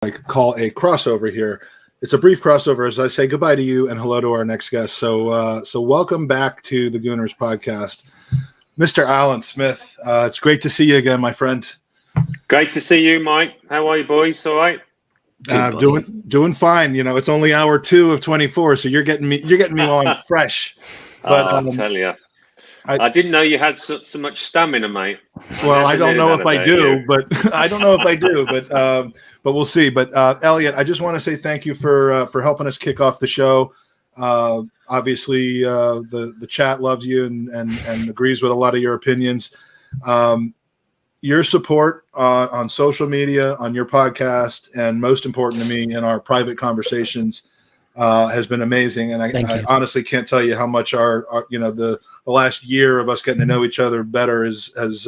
call a crossover here. It's a brief crossover as I say goodbye to you and hello to our next guest. So welcome back to the Gooners Podcast, Mr. Alan Smith. It's great to see you again, my friend. Great to see you, Mike. How are you, boys? All right? Doing fine. You know, it's only hour 2 of 24, so you're getting me on fresh. But I'll tell you. I didn't know you had so much stamina, mate. Well, I don't know if I do, but we'll see. But Elliot, I just want to say thank you for helping us kick off the show. Obviously, the chat loves you and agrees with a lot of your opinions. Your support on social media, on your podcast, and most important to me, in our private conversations, has been amazing. And I honestly can't tell you how much our the last year of us getting to know each other better has it's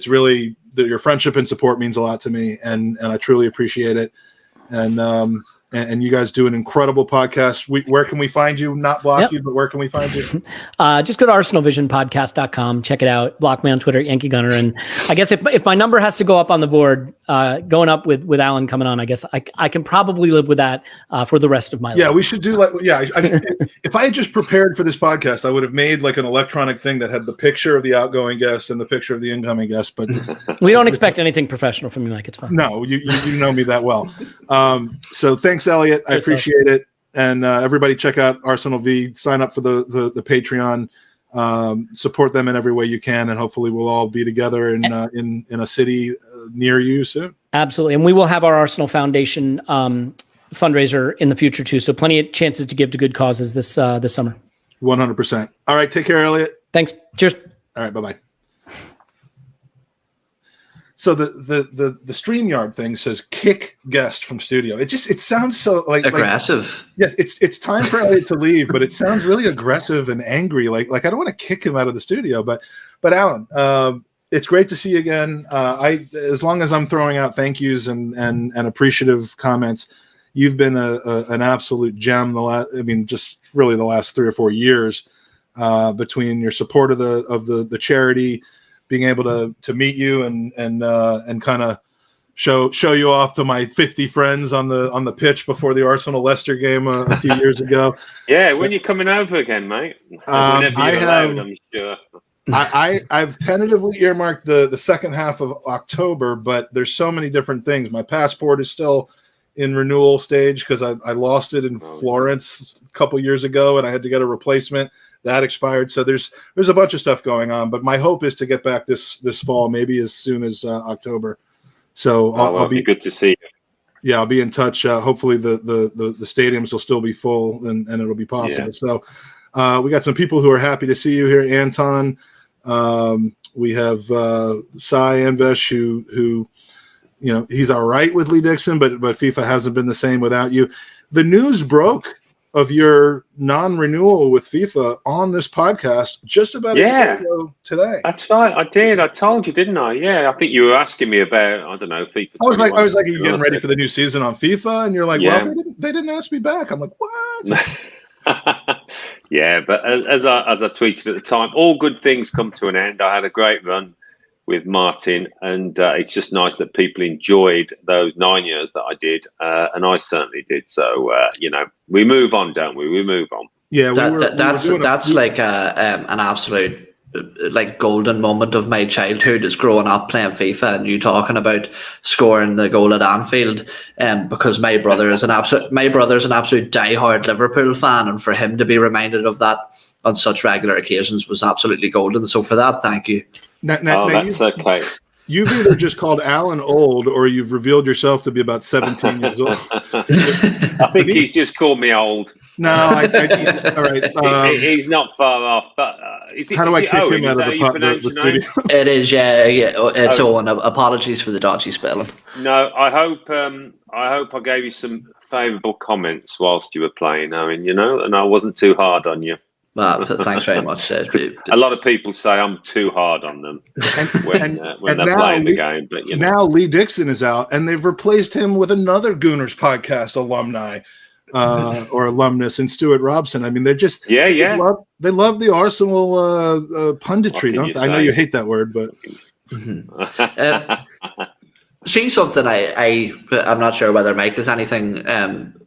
really your friendship and support means a lot to me, and I truly appreciate it. And you guys do an incredible podcast. Where can we find you? Not block you, but where can we find you? Just go to arsenalvisionpodcast.com. Check it out. Block me on Twitter, Yankee Gunner. And I guess if my number has to go up on the board, going up with Alan coming on, I guess I can probably live with that for the rest of my life. Yeah, we should do I mean, if I had just prepared for this podcast, I would have made like an electronic thing that had the picture of the outgoing guest and the picture of the incoming guest. But we don't expect anything professional from you, Mike. It's fine. No, you know me that well. So thanks, Elliot. I appreciate it. And everybody check out Arsenal V. Sign up for the Patreon. Support them in every way you can, and hopefully we'll all be together in a city near you soon. Absolutely. And we will have our Arsenal Foundation fundraiser in the future too. So plenty of chances to give to good causes this summer. 100%. All right. Take care, Elliot. Thanks. Cheers. All right. Bye-bye. So the StreamYard thing says kick guest from studio. It sounds so like aggressive. Yes, it's time for Elliot to leave, but it sounds really aggressive and angry. Like I don't want to kick him out of the studio, but Alan, it's great to see you again. As long as I'm throwing out thank yous and appreciative comments, you've been an absolute gem. Just really the last 3 or 4 years, between your support of the charity, being able to meet you and kind of show you off to my 50 friends on the pitch before the Arsenal Leicester game a few years ago. Yeah, when you're coming over again, mate. I'm sure. I've tentatively earmarked the second half of October, but there's so many different things. My passport is still in renewal stage because I lost it in Florence a couple years ago, and I had to get a replacement. That expired, so there's a bunch of stuff going on. But my hope is to get back this fall, maybe as soon as October. So I'll be good to see you. Yeah, I'll be in touch. Hopefully the stadiums will still be full and it'll be possible. Yeah. So we got some people who are happy to see you here. Anton, we have Sai Anvesh who he's all right with Lee Dixon, but FIFA hasn't been the same without you. The news broke of your non-renewal with FIFA on this podcast just about a year ago today. That's right, I did. I told you, didn't I? Yeah, I think you were asking me about, I don't know, FIFA. I was like, are you getting ready for the new season on FIFA? And you're like, well, they didn't ask me back. I'm like, what? Yeah, but as I tweeted at the time, all good things come to an end. I had a great run with Martin, and it's just nice that people enjoyed those 9 years that I did, and I certainly did. So we move on, don't we? We move on. Yeah, that's like an absolute like golden moment of my childhood, is growing up playing FIFA and you talking about scoring the goal at Anfield, because my brother is an absolute diehard Liverpool fan, and for him to be reminded of that on such regular occasions was absolutely golden. So for that, thank you. Now, that's okay. You've either just called Alan old, or you've revealed yourself to be about 17 years old. I think he's just called me old. No, all right. He's not far off. But how do I kick him out of the studio? It is, yeah. It's Owen. Apologies for the dodgy spelling. No, I hope I gave you some favourable comments whilst you were playing. I mean, and I wasn't too hard on you. Thanks very much. A lot of people say I'm too hard on them when they're playing the game. But now Lee Dixon is out, and they've replaced him with another Gooners Podcast alumni or alumnus in Stuart Robson. I mean, they're just They love the Arsenal punditry. Don't they? I know you hate that word, but See something I'm not sure whether Mike has anything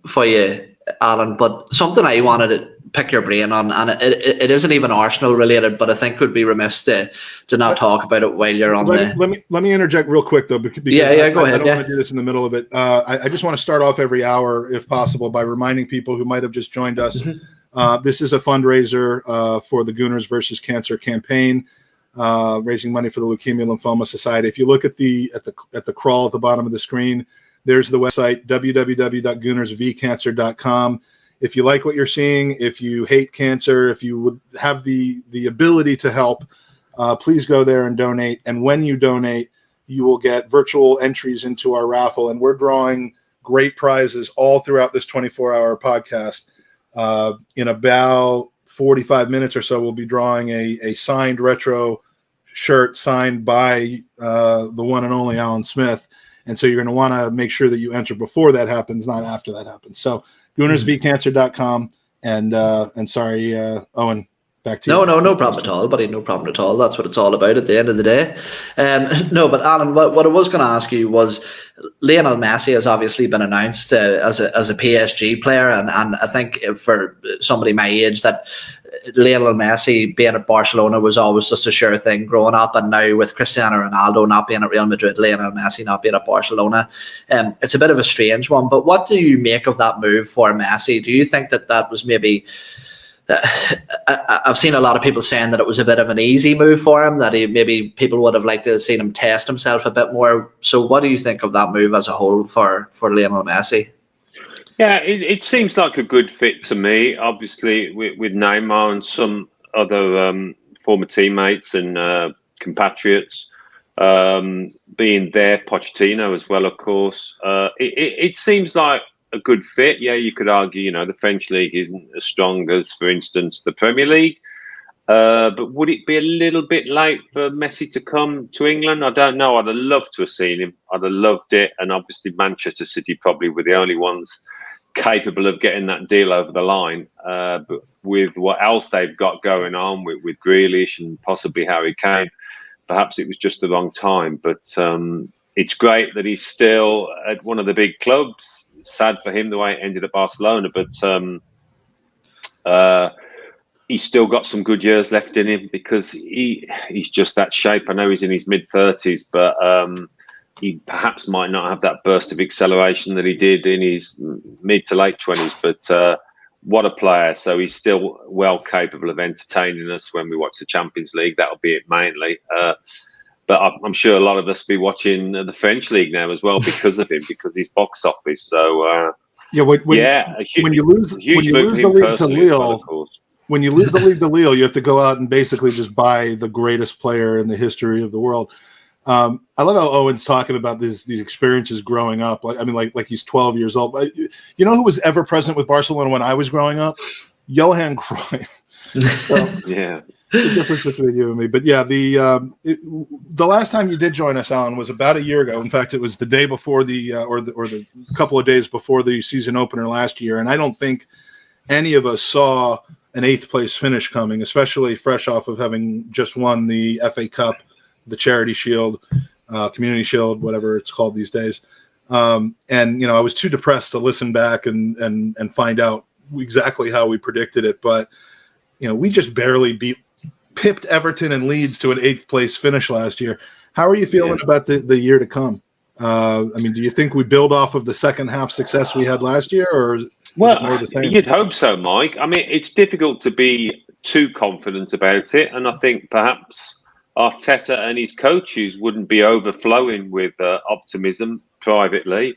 for you, Alan, but something I wanted to pick your brain on, and it isn't even Arsenal related, but I think would be remiss to not talk about it while you're on Let me interject real quick though, because go ahead. I don't want to do this in the middle of it. I just want to start off every hour, if possible, by reminding people who might have just joined us. This is a fundraiser for the Gooners versus Cancer campaign, raising money for the Leukemia Lymphoma Society. If you look at the crawl at the bottom of the screen, there's the website, www.goonersvcancer.com. If you like what you're seeing, if you hate cancer, if you would have the ability to help, please go there and donate. And when you donate, you will get virtual entries into our raffle. And we're drawing great prizes all throughout this 24-hour podcast. In about 45 minutes or so, we'll be drawing a signed retro shirt signed by the one and only Alan Smith. And so you're going to want to make sure that you enter before that happens, not after that happens. So GoonersVCancer.com. And sorry, Eoin, back to you. No problem at all, buddy. No problem at all. That's what it's all about at the end of the day. No, but Alan, what I was going to ask you was, Lionel Messi has obviously been announced as a PSG player, and I think for somebody my age that Lionel Messi being at Barcelona was always just a sure thing growing up, and now with Cristiano Ronaldo not being at Real Madrid, Lionel Messi not being at Barcelona, it's a bit of a strange one. But what do you make of that move for Messi? Do you think that was maybe... I've seen a lot of people saying that it was a bit of an easy move for him, that maybe people would have liked to have seen him test himself a bit more. So what do you think of that move as a whole for Lionel Messi? Yeah, it seems like a good fit to me. Obviously, with Neymar and some other former teammates and compatriots being there, Pochettino as well, of course. It seems like a good fit. Yeah, you could argue, the French league isn't as strong as, for instance, the Premier League. But would it be a little bit late for Messi to come to England? I don't know. I'd have loved to have seen him. I'd have loved it. And obviously Manchester City probably were the only ones capable of getting that deal over the line. But with what else they've got going on with Grealish and possibly Harry Kane, perhaps it was just the wrong time. But it's great that he's still at one of the big clubs. Sad for him the way it ended at Barcelona, but he's still got some good years left in him because he's just that shape. I know he's in his mid-30s, but he perhaps might not have that burst of acceleration that he did in his mid to late 20s, but what a player. So he's still well capable of entertaining us when we watch the Champions League. That'll be it mainly. But I'm sure a lot of us be watching the French league now as well because of him, because he's box office. So when you lose the league to Lille, when you lose the league to Lille, you have to go out and basically just buy the greatest player in the history of the world. I love how Owen's talking about these experiences growing up. Like he's 12 years old. You know who was ever present with Barcelona when I was growing up? Johan Cruyff. So, yeah. The difference between you and me, but yeah, the last time you did join us, Alan, was about a year ago. In fact, it was the day before the couple of days before the season opener last year, and I don't think any of us saw an 8th place finish coming, especially fresh off of having just won the FA Cup, the Charity Shield, Community Shield, whatever it's called these days. And I was too depressed to listen back and find out exactly how we predicted it, but we just barely pipped Everton and Leeds to an 8th place finish last year. How are you feeling about the year to come? Do you think we build off of the second half success we had last year, or is it more the same? You'd hope so, Mike. It's difficult to be too confident about it, and I think perhaps Arteta and his coaches wouldn't be overflowing with optimism privately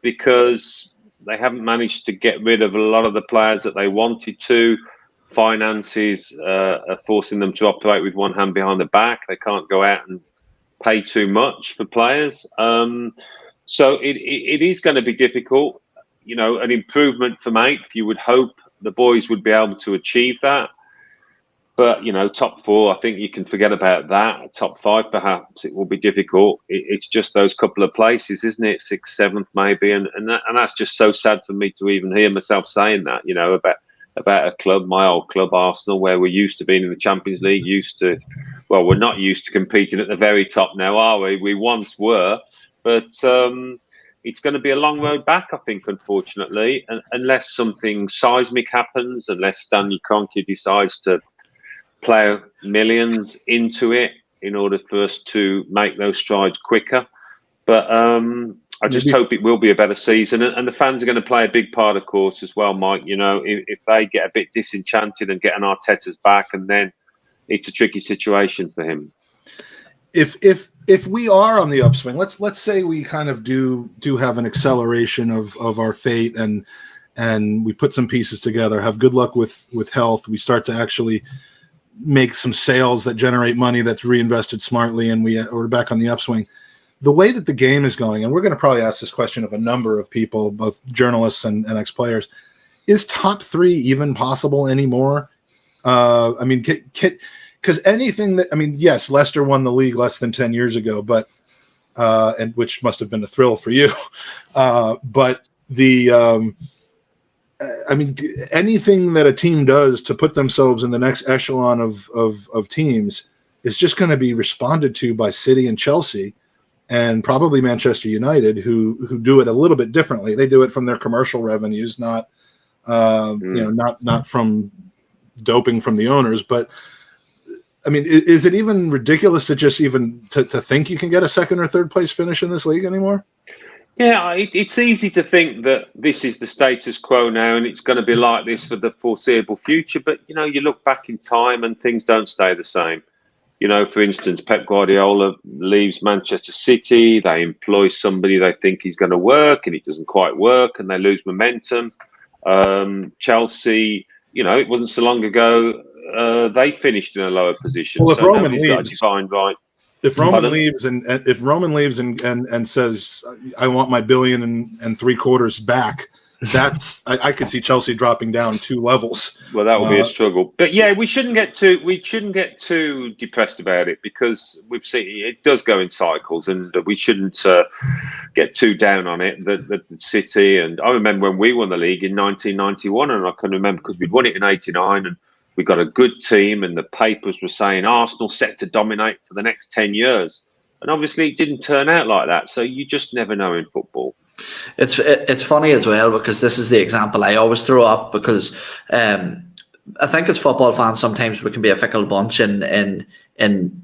because they haven't managed to get rid of a lot of the players that they wanted to. Finances are forcing them to operate with one hand behind the back. They can't go out and pay too much for players. So it is going to be difficult. An improvement from 8th, you would hope the boys would be able to achieve that. But, top 4, I think you can forget about that. Top 5, perhaps, it will be difficult. It's just those couple of places, isn't it? 6th, 7th, maybe. And that's just so sad for me to even hear myself saying that, about a club, my old club, Arsenal, where we're used to being in the Champions League, we're not used to competing at the very top now, are we? We once were, but it's going to be a long road back, I think, unfortunately, unless something seismic happens, unless Stanley Kroenke decides to plough millions into it in order for us to make those strides quicker. But I just hope it will be a better season. And the fans are going to play a big part, of course, as well, Mike. You know, if they get a bit disenchanted and get an Arteta's back, and then it's a tricky situation for him. If we are on the upswing, let's say we kind of do have an acceleration of our fate, and we put some pieces together, have good luck with health, we start to actually make some sales that generate money that's reinvested smartly, and we're back on the upswing. The way that the game is going, and we're going to probably ask this question of a number of people, both journalists and ex-players, is top 3 even possible anymore? I mean, because anything that, I mean, yes, Leicester won the league less than 10 years ago, but and which must have been a thrill for you. But I mean, anything that a team does to put themselves in the next echelon of teams is just going to be responded to by City and Chelsea, and probably Manchester United, who do it a little bit differently. They do it from their commercial revenues, not not from doping from the owners. But I mean, is it even ridiculous to just even to think you can get a second or third place finish in this league anymore? Yeah, it's easy to think that this is the status quo now and it's going to be like this for the foreseeable future. But, you know, you look back in time and things don't stay the same. You know, for instance, Pep Guardiola leaves Manchester City. They employ somebody they think is going to work and it doesn't quite work and they lose momentum. Chelsea, you know, it wasn't so long ago they finished in a lower position. Well, if so Roman leaves, defined right. If Roman leaves and says, I want my $1.75 billion back, that's I could see Chelsea dropping down 2 levels. Well, that will be a struggle. But yeah, we shouldn't get too depressed about it, because we've seen it does go in cycles, and we shouldn't get too down on it. The City, and I remember when we won the league in 1991, and I can remember because we'd won it in '89, and we got a good team, and the papers were saying Arsenal set to dominate for the next 10 years. And obviously it didn't turn out like that. So you just never know in football. It's funny as well, because this is the example I always throw up, because I think as football fans, sometimes we can be a fickle bunch in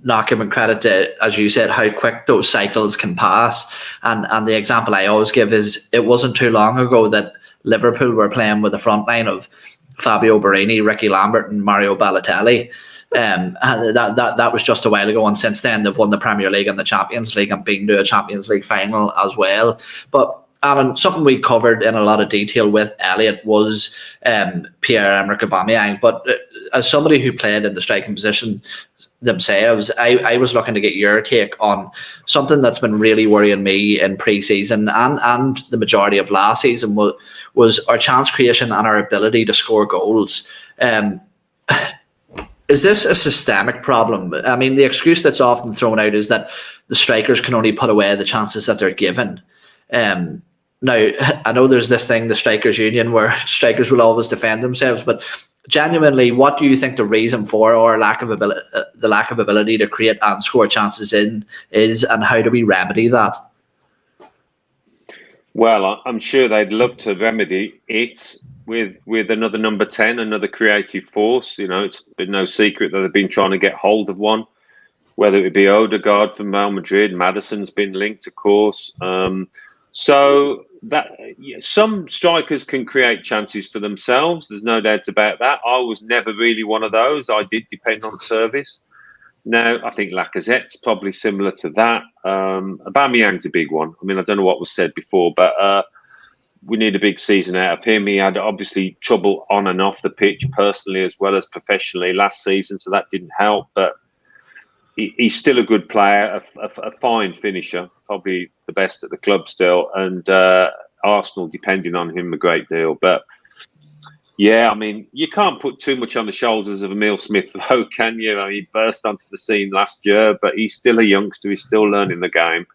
not giving credit to, as you said, how quick those cycles can pass. And the example I always give is, it wasn't too long ago that Liverpool were playing with a front line of Fabio Borini, Ricky Lambert and Mario Balotelli. And that was just a while ago, and since then they've won the Premier League and the Champions League and been to a Champions League final as well. But Alan, something we covered in a lot of detail with Elliot was Pierre-Emerick Aubameyang. But as somebody who played in the striking position themselves, I was looking to get your take on something that's been really worrying me in pre-season and the majority of last season was our chance creation and our ability to score goals. Is this a systemic problem? I mean, the excuse that's often thrown out is that the strikers can only put away the chances that they're given. Now, I know there's this thing, the Strikers Union, where strikers will always defend themselves, but genuinely, what do you think the reason for our the lack of ability to create and score chances is, and how do we remedy that? Well, I'm sure they'd love to remedy it with another number 10, another creative force. You know, it's been no secret that they've been trying to get hold of one, whether it be Odegaard from Real Madrid, Maddison's been linked, of course. So that some strikers can create chances for themselves. There's no doubt about that. I was never really one of those. I did depend on service. Now, I think Lacazette's probably similar to that. Aubameyang's a big one. I mean, I don't know what was said before, but we need a big season out of him. He had obviously trouble on and off the pitch, personally as well as professionally, last season, so that didn't help. But he's still a good player, a fine finisher, probably the best at the club still, and Arsenal depending on him a great deal. But yeah, I mean, you can't put too much on the shoulders of Emile Smith-Rowe, can you? I mean, he burst onto the scene last year, but he's still a youngster. He's still learning the game.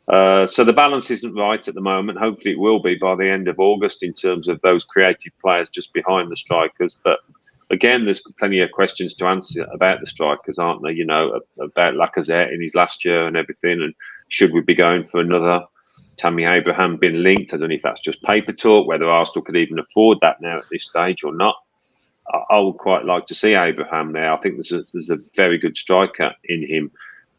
So the balance isn't right at the moment. Hopefully it will be by the end of August in terms of those creative players just behind the strikers. But again, there's plenty of questions to answer about the strikers, aren't there? About Lacazette in his last year and everything. And should we be going for another? Tammy Abraham been linked? I don't know if that's just paper talk, whether Arsenal could even afford that now at this stage or not. I would quite like to see Abraham there. I think there's a very good striker in him,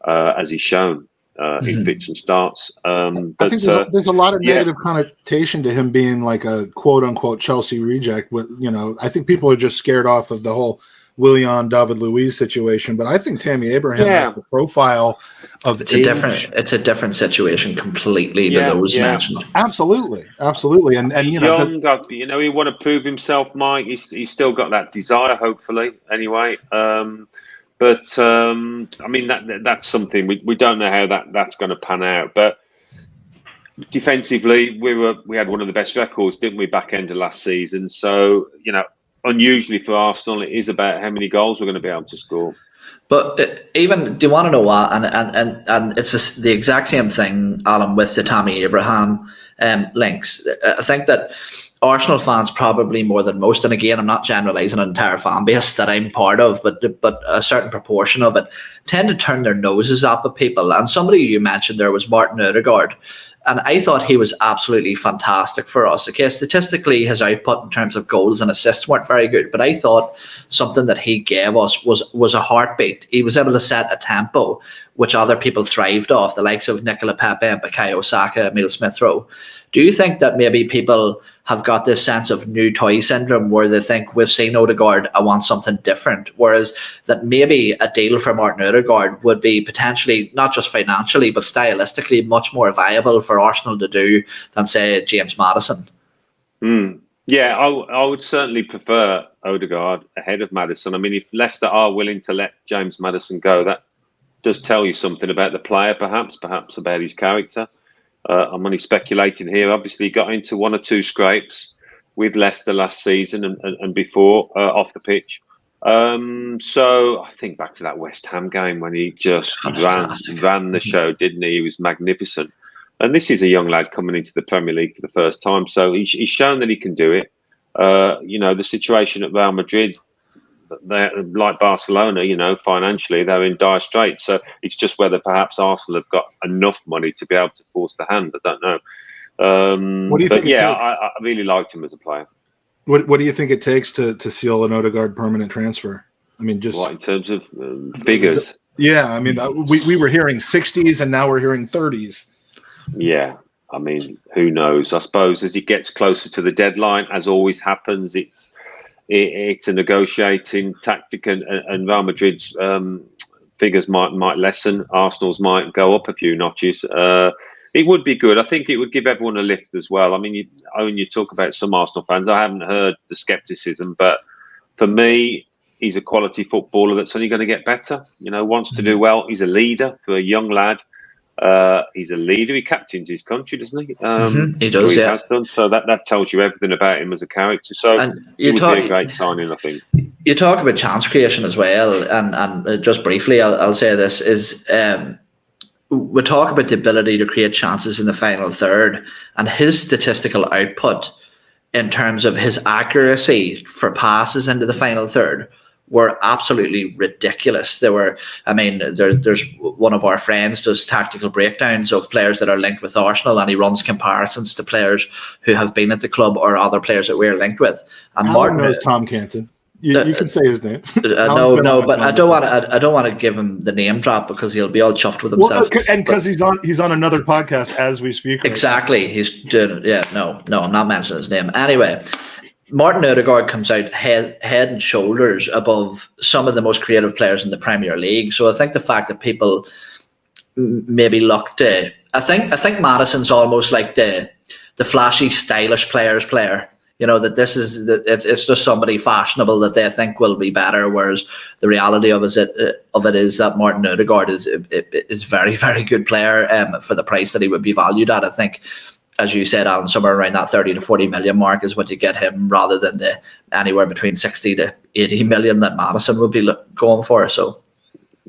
as he's shown. In fits and starts. I think there's a lot of negative connotation to him being like a quote unquote Chelsea reject. I think people are just scared off of the whole Willian David Luiz situation, but I think Tammy Abraham has the profile of it's a different situation completely to those mentioned. Absolutely. And he's young, he want to prove himself, Mike. He's still got that desire, hopefully. Anyway. But that's something we don't know how that's going to pan out. But defensively, we had one of the best records, didn't we, back end of last season? So unusually for Arsenal, it is about how many goals we're going to be able to score. But even, do you want to know what? And it's the exact same thing, Alan, with the Tammy Abraham links. I think that Arsenal fans probably more than most, and again, I'm not generalising an entire fan base that I'm part of, but a certain proportion of it tend to turn their noses up at people. And somebody you mentioned there was Martin Odegaard, and I thought he was absolutely fantastic for us. Okay, statistically, his output in terms of goals and assists weren't very good, but I thought something that he gave us was a heartbeat. He was able to set a tempo which other people thrived off, the likes of Nicola Pepe, Bukayo Saka, Emile Smith-Rowe. Do you think that maybe people have got this sense of new toy syndrome where they think, we've seen Odegaard, I want something different, whereas that maybe a deal for Martin Odegaard would be potentially, not just financially, but stylistically much more viable for Arsenal to do than, say, James Maddison? Yeah, I would certainly prefer Odegaard ahead of Maddison. I mean, if Leicester are willing to let James Maddison go, that does tell you something about the player, perhaps about his character. I'm only speculating here. Obviously, he got into one or two scrapes with Leicester last season and before off the pitch. So I think back to that West Ham game when he just ran the show, didn't he? He was magnificent. And this is a young lad coming into the Premier League for the first time. So he's shown that he can do it. The situation at Real Madrid, they're like Barcelona, financially, they're in dire straits. So it's just whether perhaps Arsenal have got enough money to be able to force the hand. I don't know. What do you think? I really liked him as a player. What do you think it takes to seal an Odegaard permanent transfer? I mean, just what in terms of figures? Yeah, I mean, we were hearing 60s and now we're hearing 30s. Yeah, I mean, who knows? I suppose as it gets closer to the deadline, as always happens, it's a negotiating tactic, and Real Madrid's figures might lessen. Arsenal's might go up a few notches. It would be good. I think it would give everyone a lift as well. I mean, you talk about some Arsenal fans. I haven't heard the scepticism, but for me, he's a quality footballer that's only going to get better. Wants to do well. He's a leader for a young lad. He's a leader. He captains his country, doesn't he? He does, he has done. So that tells you everything about him as a character. So it would be a great signing, I think. You talk about chance creation as well, and just briefly, I'll say this is we talk about the ability to create chances in the final third, and his statistical output in terms of his accuracy for passes into the final third were absolutely ridiculous. There's one of our friends does tactical breakdowns of players that are linked with Arsenal, and he runs comparisons to players who have been at the club or other players that we're linked with. And Martin knows Tom Canton. You can say his name. No, but I don't want to give him the name drop because he'll be all chuffed with himself. Well, and because he's on another podcast as we speak. Right? Exactly, he's doing. Yeah, no, I'm not mentioning his name anyway. Martin Odegaard comes out head and shoulders above some of the most creative players in the Premier League. So I think the fact that people maybe look to, I think Maddison's almost like the flashy, stylish player. That this is it's just somebody fashionable that they think will be better. Whereas the reality of it is that Martin Odegaard is very, very good player for the price that he would be valued at. I think, as you said, Alan, somewhere around that 30 to 40 million mark is what you get him, rather than the anywhere between 60 to 80 million that Maddison would be going for. So,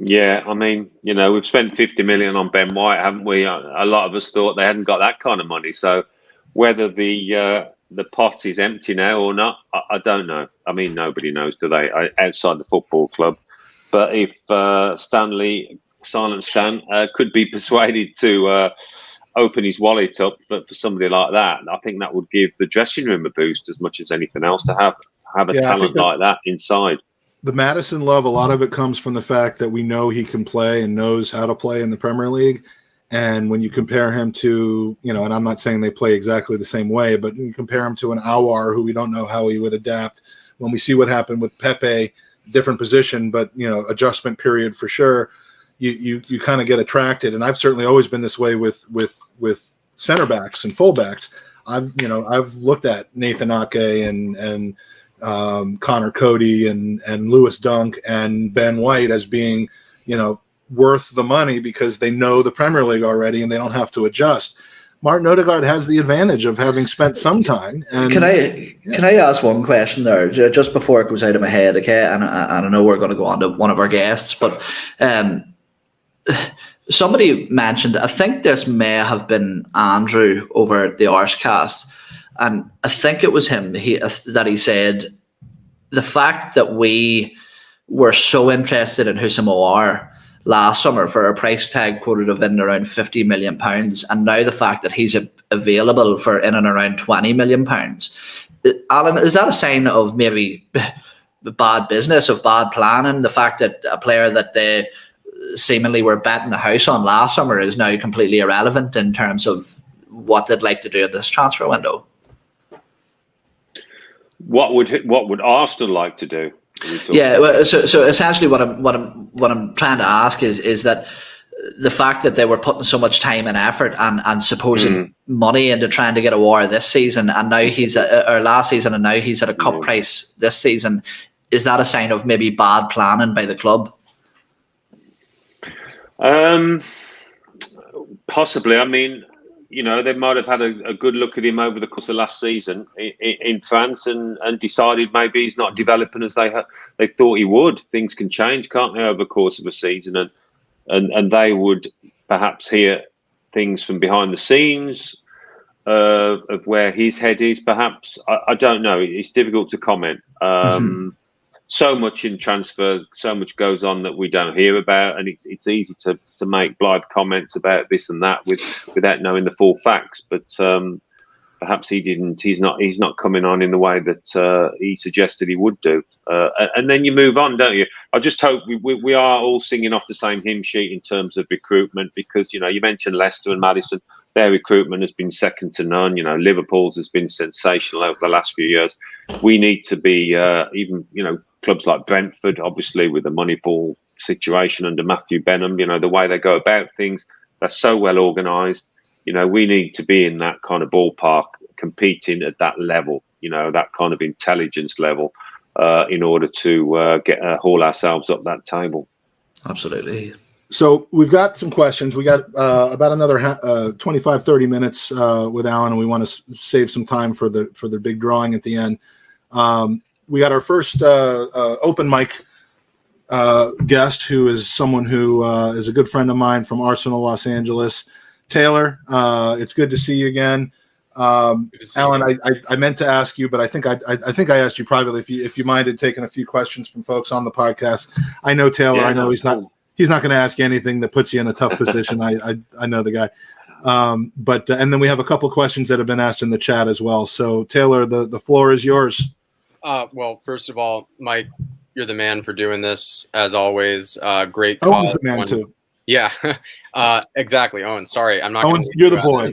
Yeah, I mean, we've spent 50 million on Ben White, haven't we? A lot of us thought they hadn't got that kind of money. So whether the pot is empty now or not, I don't know. I mean, nobody knows, do they? Outside the football club. But if Silent Stan, could be persuaded to open his wallet up for somebody like that, I think that would give the dressing room a boost as much as anything else to have a talent like that inside. The Maddison love, a lot of it comes from the fact that we know he can play and knows how to play in the Premier League. And when you compare him to, and I'm not saying they play exactly the same way, but you compare him to an Aouar, who we don't know how he would adapt. When we see what happened with Pepe, different position, but, adjustment period for sure, you kind of get attracted. And I've certainly always been this way with center backs and fullbacks. I've looked at Nathan Ake and Connor Cody and Lewis Dunk and Ben White as being, worth the money because they know the Premier League already and they don't have to adjust. Martin Odegaard has the advantage of having spent some time. And can I ask one question there just before it goes out of my head? Okay, and I know we're going to go on to one of our guests, but somebody mentioned, I think this may have been Andrew over at the Arscast, and I think it was him that he said the fact that we were so interested in Houssam Aouar last summer for a price tag quoted of in and around £50 million, and now the fact that he's available for in and around £20 million. Alan, is that a sign of maybe bad business, of bad planning? The fact that a player that they seemingly were betting the house on last summer is now completely irrelevant in terms of what they'd like to do at this transfer window? What would Arsenal like to do? Yeah, so essentially what I'm trying to ask is that the fact that they were putting so much time and effort and supposed money into trying to get Aouar this season, and now or last season, and now he's at a cup price this season, is that a sign of maybe bad planning by the club? Possibly. I mean, they might have had a good look at him over the course of last season in France and decided maybe he's not developing as they thought he would. Things can change, can't they, over the course of a season? And they would perhaps hear things from behind the scenes of where his head is, perhaps. I don't know. It's difficult to comment. So much in transfer, so much goes on that we don't hear about, and it's easy to make blithe comments about this and that without knowing the full facts. But perhaps he's not coming on in the way that he suggested he would do. And then you move on, don't you? I just hope we are all singing off the same hymn sheet in terms of recruitment, because you mentioned Leicester and Maddison. Their recruitment has been second to none. Liverpool's has been sensational over the last few years. We need to be even clubs like Brentford, obviously with the Moneyball situation under Matthew Benham, the way they go about things, they're so well organised. We need to be in that kind of ballpark, competing at that level, that kind of intelligence level, in order to haul ourselves up that table. Absolutely. So we've got some questions. We got about another 25, 30 minutes with Alan, and we want to save some time for the big drawing at the end. We got our first open mic guest, who is someone who is a good friend of mine from Arsenal, Los Angeles. Taylor, it's good to see you again. Alan, I meant to ask you, but I think I asked you privately if you minded taking a few questions from folks on the podcast. I know Taylor. I know he's not going to ask you anything that puts you in a tough position. I know the guy. But and then we have a couple questions that have been asked in the chat as well. So Taylor, the floor is yours. Well, first of all, Mike, you're the man for doing this, as always. Great call. Owen's the man too. Yeah, exactly. Owen, sorry, I'm not. Owen, you're the boy.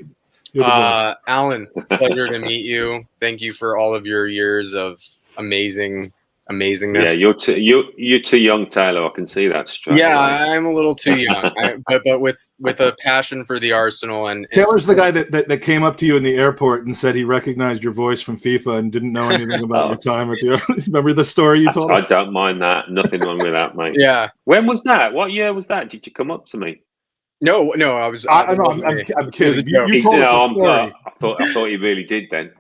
Alan, pleasure to meet you. Thank you for all of your years of amazingness. Yeah, you're too young, Taylor. I can see that straight. Yeah, I'm a little too young, but with a passion for the Arsenal. And Taylor's the guy that came up to you in the airport and said he recognized your voice from FIFA and didn't know anything about your time at the. Remember the story you told? I don't mind that. Nothing wrong with that, mate. Yeah. When was that? What year was that? Did you come up to me? No, I was. I'm kidding. You told us a story. I thought you really did then.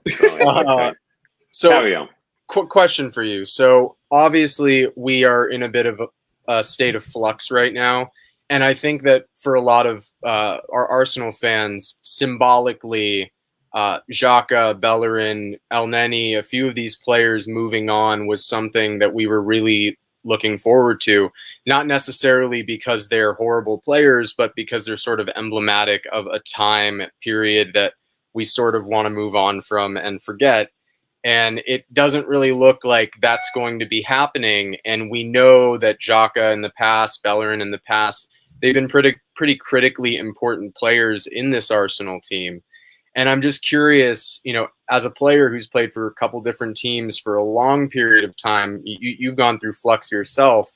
So carry on. Quick question for you. So obviously we are in a bit of a state of flux right now. And I think that for a lot of our Arsenal fans, symbolically, Xhaka, Bellerin, Elneny, a few of these players moving on was something that we were really looking forward to, not necessarily because they're horrible players, but because they're sort of emblematic of a time period that we sort of want to move on from and forget. And it doesn't really look like that's going to be happening. And we know that Xhaka in the past, Bellerin in the past, they've been pretty critically important players in this Arsenal team. And I'm just curious, you know, as a player who's played for a couple different teams for a long period of time, you've gone through flux yourself.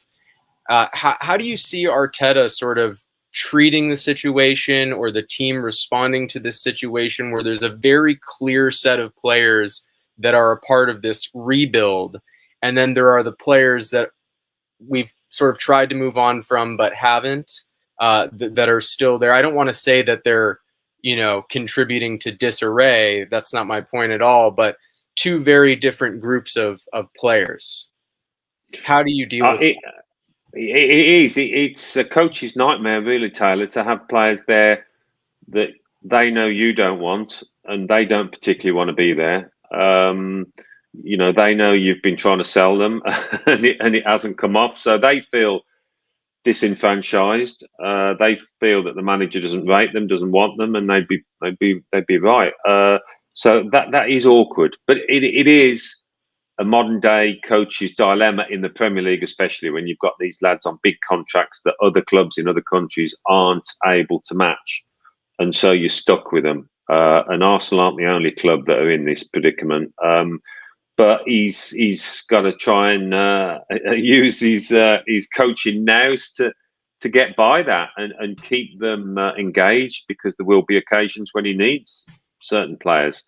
How do you see Arteta sort of treating the situation, or the team responding to this situation where there's a very clear set of players that are a part of this rebuild, and then there are the players that we've sort of tried to move on from but haven't, that are still there? I don't want to say that they're, you know, contributing to disarray. That's not my point at all, but two very different groups of players. How do you deal with it? It's a coach's nightmare, really, Taylor, to have players there that they know you don't want, and they don't particularly want to be there. You know, they know you've been trying to sell them and it hasn't come off, so they feel disenfranchised. They feel that the manager doesn't rate them, doesn't want them, and they'd be right. So that is awkward, but it is a modern day coach's dilemma in the Premier League, especially when you've got these lads on big contracts that other clubs in other countries aren't able to match, and so you're stuck with them. And Arsenal aren't the only club that are in this predicament. But he's got to try and use his coaching nous to get by that and keep them engaged, because there will be occasions when he needs certain players.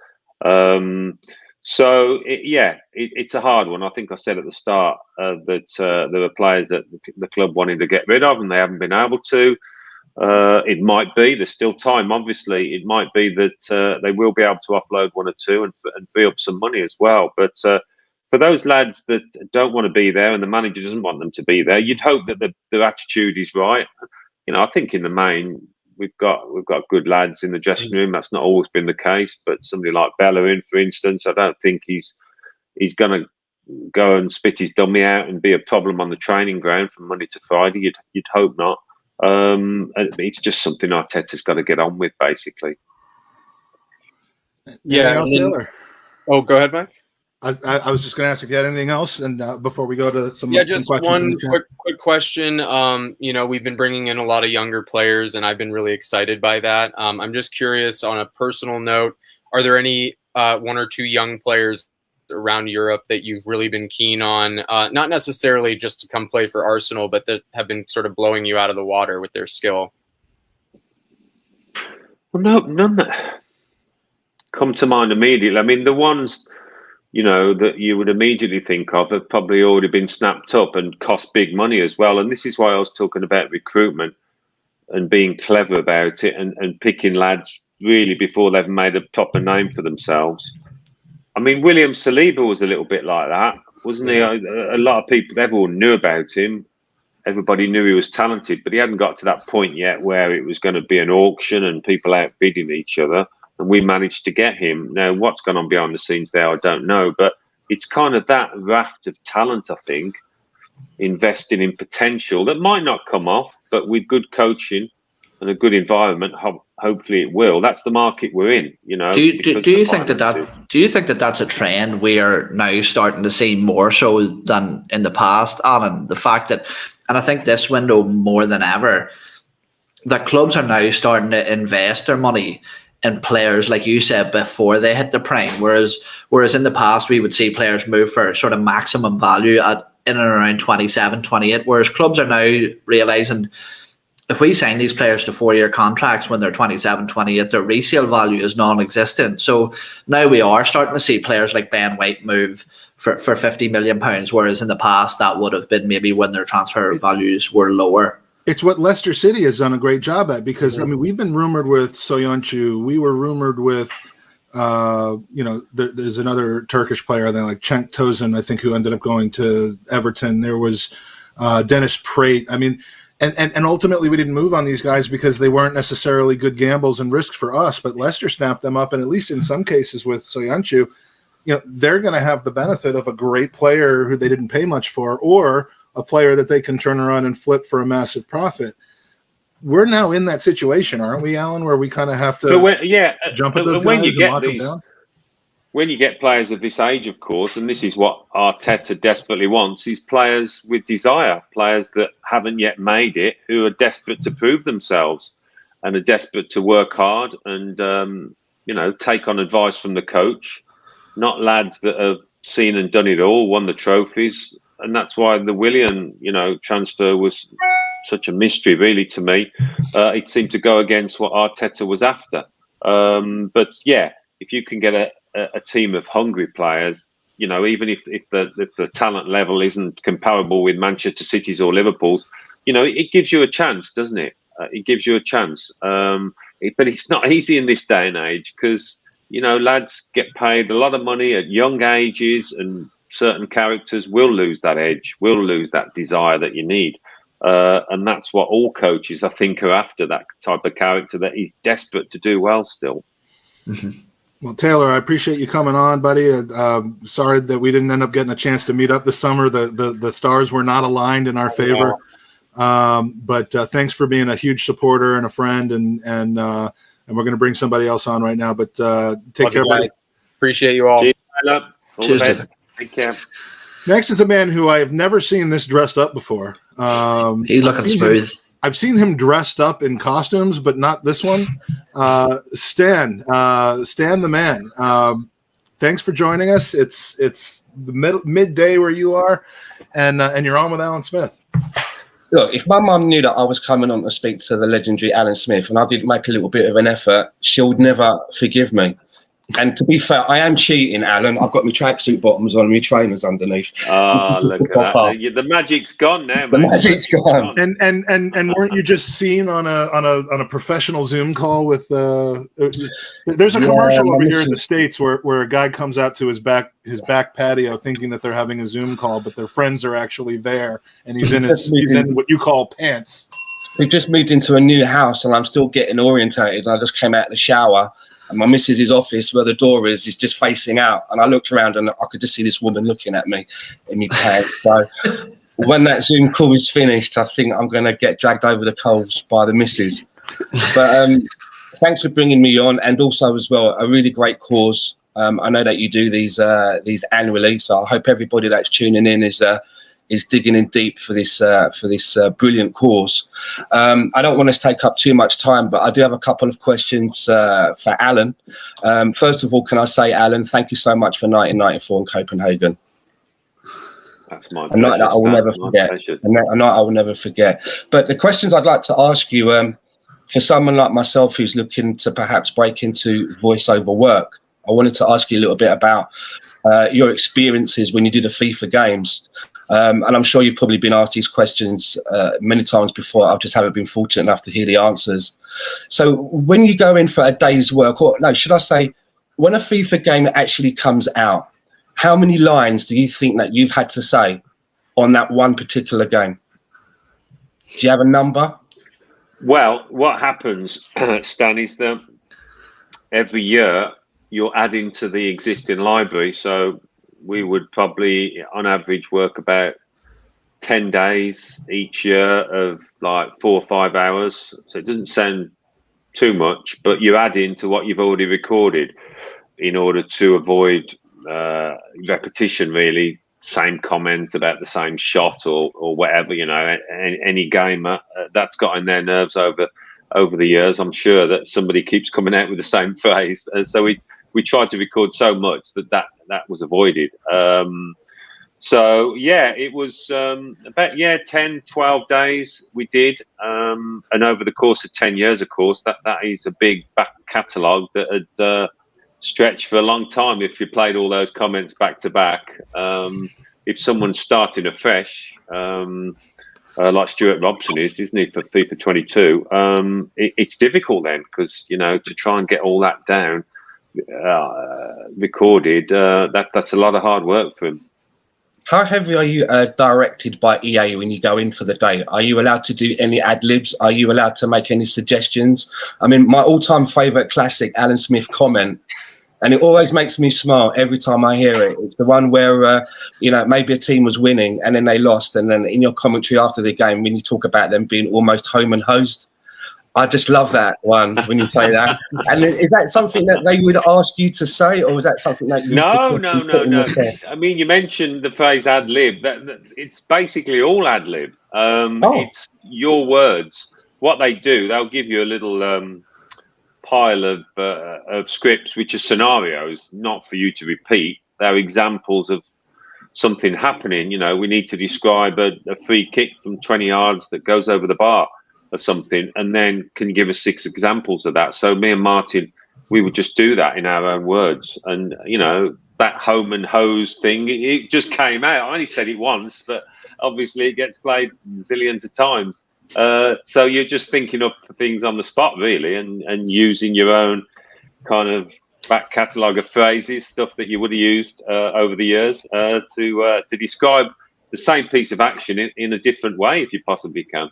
So it's a hard one. I think I said at the start that there were players that the club wanted to get rid of and they haven't been able to. It might be, there's still time, obviously. It might be that they will be able to offload one or two and free up some money as well. But for those lads that don't want to be there and the manager doesn't want them to be there, you'd hope that their attitude is right. You know, I think in the main, we've got good lads in the dressing room. That's not always been the case. But somebody like Bellerin, for instance, I don't think he's going to go and spit his dummy out and be a problem on the training ground from Monday to Friday. You'd hope not. It's just something Arteta's got to get on with, basically. Yeah. Oh, go ahead, Mike. I was just going to ask if you had anything else, and before we go to some just questions. One quick question. You know, we've been bringing in a lot of younger players, and I've been really excited by that. I'm just curious, on a personal note, are there any one or two young players around Europe that you've really been keen on, not necessarily just to come play for Arsenal, but that have been sort of blowing you out of the water with their skill? Well, no, none that come to mind immediately. I mean, the ones, you know, that you would immediately think of have probably already been snapped up and cost big money as well. And this is why I was talking about recruitment and being clever about it and picking lads really before they've made a proper name for themselves. I mean, William Saliba was a little bit like that, wasn't he? A lot of people, everyone knew about him. Everybody knew he was talented, but he hadn't got to that point yet where it was going to be an auction and people outbidding each other. And we managed to get him. Now, what's gone on behind the scenes there, I don't know. But it's kind of that raft of talent, I think, investing in potential that might not come off, but with good coaching and a good environment, hopefully it will. That's the market we're in, you know. Do you think that that's a trend we are now starting to see more so than in the past, Alan? The fact that, and I think this window more than ever, that clubs are now starting to invest their money in players, like you said, before they hit the prime. Whereas in the past we would see players move for sort of maximum value in and around 27, 28. Whereas clubs are now realising, if we sign these players to 4-year contracts when they're 27, 28, their resale value is non-existent. So now we are starting to see players like Ben White move for £50 million, whereas in the past that would have been maybe when their transfer values were lower. It's what Leicester City has done a great job at, because I mean, we've been rumored with Soyuncu. We were rumored with, there's another Turkish player, then like Cenk Tosun, I think, who ended up going to Everton. There was Dennis Prate. I mean, and ultimately we didn't move on these guys because they weren't necessarily good gambles and risks for us, but Leicester snapped them up. And at least in some cases with Soyuncu, they're going to have the benefit of a great player who they didn't pay much for, or a player that they can turn around and flip for a massive profit. We're now in that situation, aren't we, Alan, where we kind of have to jump at those guys and lock them down? When you get players of this age, of course, and this is what Arteta desperately wants, is players with desire, players that haven't yet made it, who are desperate to prove themselves and are desperate to work hard and, take on advice from the coach, not lads that have seen and done it all, won the trophies. And that's why the Willian, transfer was such a mystery, really, to me. It seemed to go against what Arteta was after. If you can get a team of hungry players, even if the talent level isn't comparable with Manchester City's or Liverpool's, it gives you a chance, doesn't it? It gives you a chance. But it's not easy in this day and age because, lads get paid a lot of money at young ages, and certain characters will lose that edge, will lose that desire that you need. And that's what all coaches, I think, are after, that type of character that is desperate to do well still. Mm-hmm. Well, Taylor, I appreciate you coming on, buddy. Sorry that we didn't end up getting a chance to meet up this summer. The stars were not aligned in our favor. But thanks for being a huge supporter and a friend, and we're going to bring somebody else on right now. But take care, buddy. Appreciate you all. Cheers, all the best. Take care. Next is a man who I have never seen this dressed up before. He's looking smooth. I've seen him dressed up in costumes, but not this one. Stan the man. Thanks for joining us. It's the midday where you are, and you're on with Alan Smith. Look, if my mum knew that I was coming on to speak to the legendary Alan Smith and I didn't make a little bit of an effort, she would never forgive me. And to be fair, I am cheating, Alan. I've got my tracksuit bottoms on and my trainers underneath. Oh, look at that! The magic's gone now. The magic's gone. And weren't you just seen on a professional Zoom call with? There's a commercial over here in the States where a guy comes out to his back patio thinking that they're having a Zoom call, but their friends are actually there, and he's in what you call pants. We've just moved into a new house, and I'm still getting orientated. I just came out of the shower. And my missus's office, where the door is just facing out. And I looked around and I could just see this woman looking at me in my pants. So when that Zoom call is finished, I think I'm going to get dragged over the coals by the missus. But thanks for bringing me on. And also as well, a really great cause. I know that you do these annually. So I hope everybody that's tuning in is digging in deep for this brilliant cause. I don't want to take up too much time, but I do have a couple of questions for Alan. First of all, can I say, Alan, thank you so much for 1994 in Copenhagen. That's my pleasure. A night that I will never forget. A night I will never forget. But the questions I'd like to ask you, for someone like myself who's looking to perhaps break into voiceover work, I wanted to ask you a little bit about your experiences when you do the FIFA games. And I'm sure you've probably been asked these questions many times before. I just haven't been fortunate enough to hear the answers. So when you go in for a day's work, or no, should I say, when a FIFA game actually comes out, how many lines do you think that you've had to say on that one particular game? Do you have a number? Well, what happens, Stan, is that every year you're adding to the existing library. So we would probably, on average, work about 10 days each year of like 4 or 5 hours. So it doesn't sound too much, but you add into what you've already recorded in order to avoid repetition, really. Same comment about the same shot or whatever, any gamer that's got in their nerves over the years. I'm sure that somebody keeps coming out with the same phrase. And so we tried to record so much that was avoided. It was about 10, 12 days we did. And over the course of 10 years, of course, that is a big back catalogue that had stretched for a long time if you played all those comments back to back. If someone's starting afresh, like Stuart Robson is, isn't he, for FIFA 22, it's difficult then because, to try and get all that down, recorded, that's a lot of hard work for him. How heavy are you directed by EA when you go in for the day? Are you allowed to do any ad-libs? Are you allowed to make any suggestions? I mean, my all-time favourite classic Alan Smith comment, and it always makes me smile every time I hear it. It's the one where, maybe a team was winning and then they lost. And then in your commentary after the game, when you talk about them being almost home and hosed, I just love that one when you say that. And is that something that they would ask you to say, or is that something that you No. I mean, you mentioned the phrase ad lib. It's basically all ad lib. It's your words. What they do, they'll give you a little pile of scripts, which are scenarios, not for you to repeat. They're examples of something happening. We need to describe a free kick from 20 yards that goes over the bar or something, and then can you give us 6 examples of that? So me and Martin, we would just do that in our own words. And that home and hose thing, it just came out. I only said it once, but obviously it gets played zillions of times. So you're just thinking up things on the spot, really, and using your own kind of back catalogue of phrases, stuff that you would have used over the years to describe the same piece of action in a different way, if you possibly can.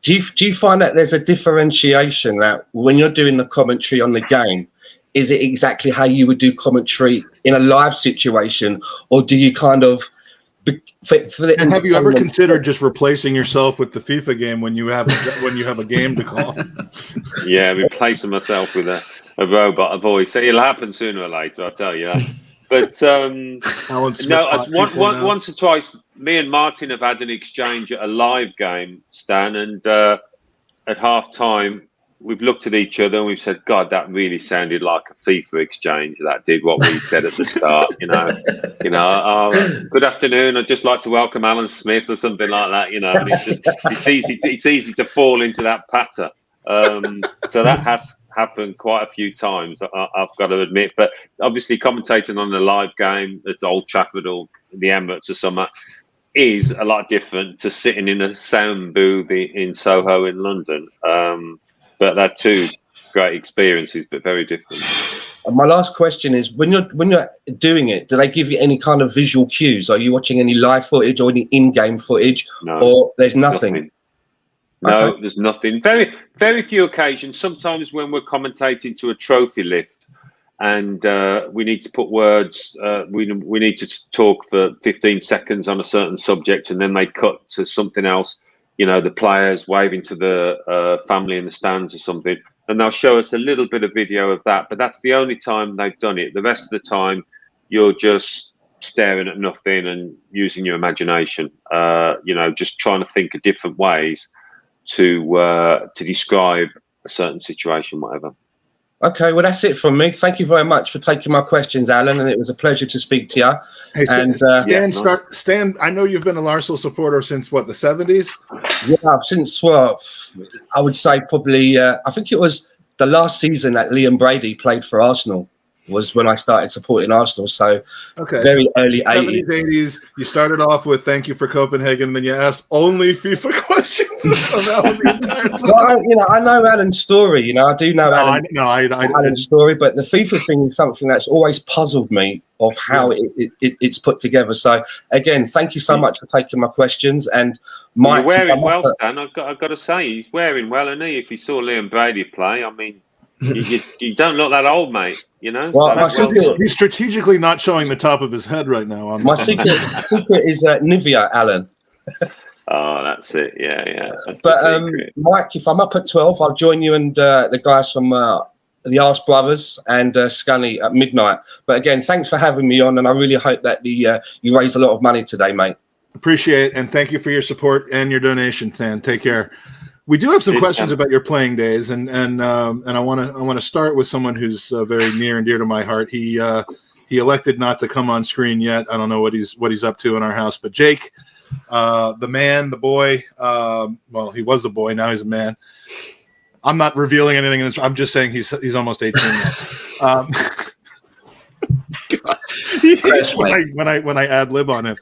Do you find that there's a differentiation that when you're doing the commentary on the game, is it exactly how you would do commentary in a live situation, or do you kind of and have you ever considered just replacing yourself with the FIFA game when you have a game to call? Yeah, replacing myself with a robot, a voice. It'll happen sooner or later, I'll tell you that. But once or twice, me and Martin have had an exchange at a live game, Stan, and at half time, we've looked at each other and we've said, God, that really sounded like a FIFA exchange. That did what we said at the start, good afternoon. I'd just like to welcome Alan Smith or something like that, and it's easy to fall into that patter. So that has happened quite a few times, I've got to admit. But obviously commentating on a live game at Old Trafford or the Emirates or something is a lot different to sitting in a sound booth in Soho in London. But they're two great experiences, but very different. And my last question is, when you're doing it, do they give you any kind of visual cues? Are you watching any live footage or any in-game footage? No, or there's nothing? No, There's nothing. Very, very few occasions. Sometimes when we're commentating to a trophy lift and we need to put words, we need to talk for 15 seconds on a certain subject, and then they cut to something else. The players waving to the family in the stands or something, and they'll show us a little bit of video of that. But that's the only time they've done it. The rest of the time, you're just staring at nothing and using your imagination. Just trying to think of different ways to describe a certain situation, whatever. Okay, well, that's it from me. Thank you very much for taking my questions, Alan, and it was a pleasure to speak to you. Hey, Stan, I know you've been an Arsenal supporter since, what, the 70s? Yeah, since, I would say probably, I think it was the last season that Liam Brady played for Arsenal was when I started supporting Arsenal. So very early 70s, 80s. You started off with thank you for Copenhagen, and then you asked only FIFA questions about the entire time. Well, I know Alan's story. I do know Alan's story, but the FIFA thing is something that's always puzzled me of how it's put together. So again, thank you so much for taking my questions. And Mike, you're wearing well, Stan. I've got to say, he's wearing well, and if you saw Liam Brady play, I mean, you don't look that old, mate. Well, he's strategically not showing the top of his head right now. My secret is Nivea, Alan. Oh, that's it. Yeah. But Mike, if I'm up at 12, I'll join you and the guys from the Arse Brothers and Scunny at midnight. But again, thanks for having me on, and I really hope that you raised a lot of money today, mate. Appreciate it, and thank you for your support and your donation, Stan. Take care. We do have some questions about your playing days, and I want to start with someone who's very near and dear to my heart. He elected not to come on screen yet. I don't know what he's up to in our house, but Jake, the man, the boy. Well, he was a boy, now he's a man. I'm not revealing anything. I'm just saying he's almost 18 now. when I ad lib on him.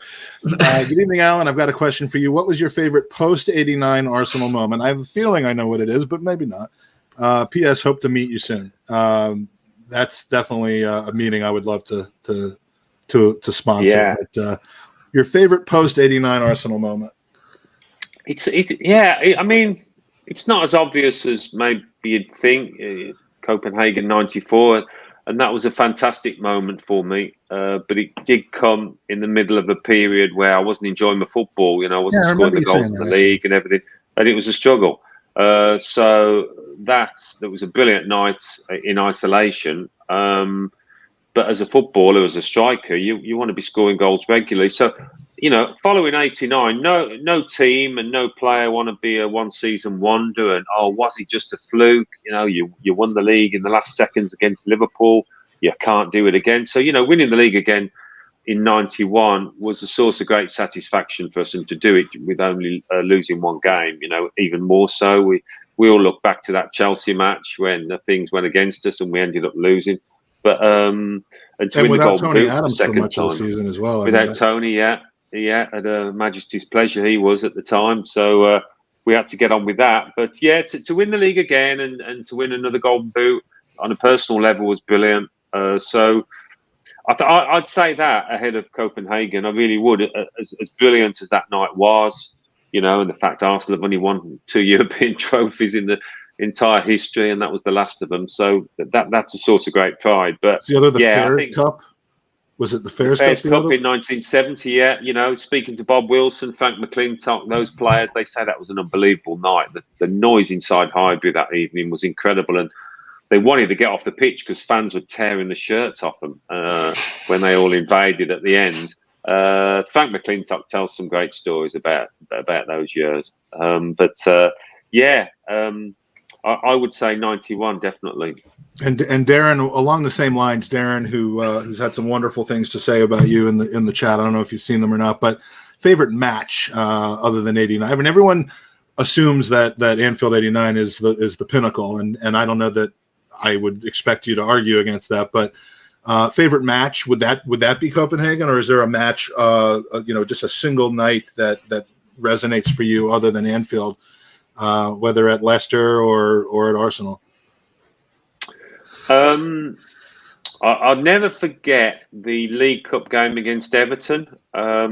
Good evening, Alan. I've got a question for you. What was your favorite post 89 Arsenal moment? I have a feeling I know what it is, but maybe not. P.S. Hope to meet you soon. That's definitely a meeting I would love to sponsor. Yeah. But, Your favorite post 89 Arsenal moment? I mean, it's not as obvious as maybe you'd think. Copenhagen '94, and that was a fantastic moment for me. But it did come in the middle of a period where I wasn't enjoying my football. I wasn't scoring the goals in the league and everything, and it was a struggle. So that was a brilliant night in isolation. But as a footballer, as a striker, you want to be scoring goals regularly. So, following '89, no team and no player want to be a one-season wonder. And was he just a fluke? You won the league in the last seconds against Liverpool. You can't do it again. So, winning the league again in '91 was a source of great satisfaction for us, and to do it with only losing one game, even more so. We all look back to that Chelsea match when things went against us and we ended up losing. But and to win the Golden Boot for the second time season as well. Without Tony, at a Majesty's pleasure he was at the time. So we had to get on with that. But to win the league again and to win another Golden Boot on a personal level was brilliant. So I'd say that ahead of Copenhagen. I really would. As brilliant as that night was, and the fact Arsenal have only won 2 European trophies in the entire history, and that was the last of them. So that's a source of great pride. But the Fairs Cup? Was it the Fairs Cup? In 1970, speaking to Bob Wilson, Frank McClintock, those players, they say that was an unbelievable night. The noise inside Highbury that evening was incredible, and they wanted to get off the pitch because fans were tearing the shirts off them when they all invaded at the end. Frank McClintock tells some great stories about those years. I would say 91, definitely. And Darren, along the same lines, Darren, who's had some wonderful things to say about you in the chat. I don't know if you've seen them or not, but favorite match other than '89. I mean, everyone assumes that Anfield '89 is the pinnacle, and I don't know that I would expect you to argue against that. But favorite match, would that be Copenhagen, or is there a match, just a single night that resonates for you other than Anfield? Whether at Leicester or at Arsenal? I'll never forget the League Cup game against Everton. I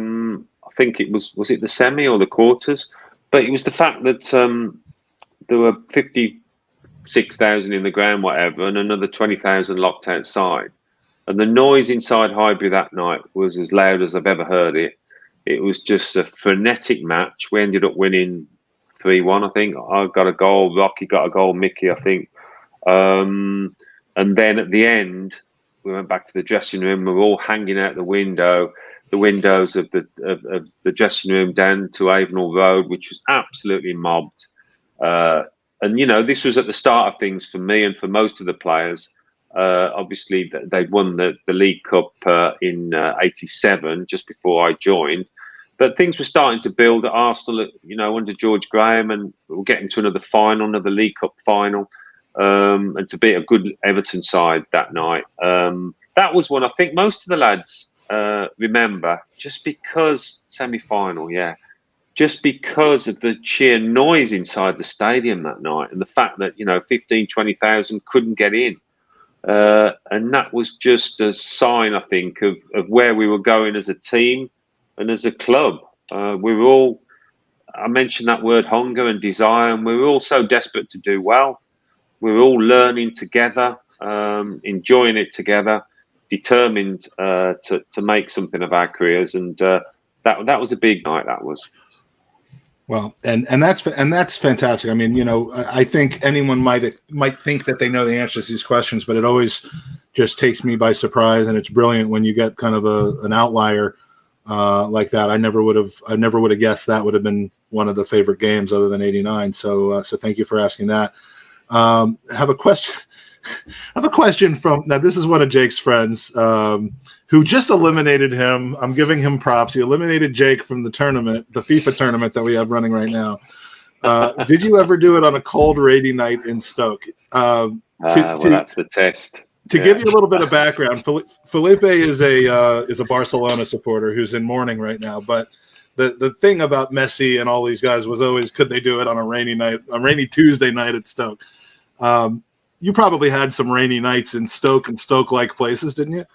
think it was it the semi or the quarters? But it was the fact that there were 56,000 in the ground, whatever, and another 20,000 locked outside. And the noise inside Highbury that night was as loud as I've ever heard it. It was just a frenetic match. We ended up winning 3-1, I think. I got a goal. Rocky got a goal. Mickey, I think. And then at the end, we went back to the dressing room. We were all hanging out the windows of the dressing room down to Avenel Road, which was absolutely mobbed. And this was at the start of things for me and for most of the players. Obviously, they'd won the League Cup in '87, just before I joined. But things were starting to build at Arsenal, under George Graham, and we're getting to another League Cup final, and to beat a good Everton side that night. That was one I think most of the lads remember, just because semi-final, just because of the sheer noise inside the stadium that night, and the fact that 15,000-20,000 couldn't get in, and that was just a sign, I think, of where we were going as a team. And as a club, we were all, I mentioned that word, hunger and desire, and we were all so desperate to do well. We were all learning together, enjoying it together, determined to make something of our careers. And that was a big night, that was. Well, and that's fantastic. I mean, I think anyone might think that they know the answers to these questions, but it always just takes me by surprise, and it's brilliant when you get kind of an outlier like that. I never would have guessed that would have been one of the favorite games other than '89. So thank you for asking that. I have a question from, now this is one of Jake's friends who just eliminated him. I'm giving him props. He eliminated Jake from the tournament, the FIFA tournament that we have running right now. Did you ever do it on a cold, rainy night in Stoke? Well, that's the test. To give you a little bit of background, Felipe is a Barcelona supporter who's in mourning right now. But the thing about Messi and all these guys was always, could they do it on a rainy Tuesday night at Stoke? You probably had some rainy nights in Stoke and Stoke-like places, didn't you?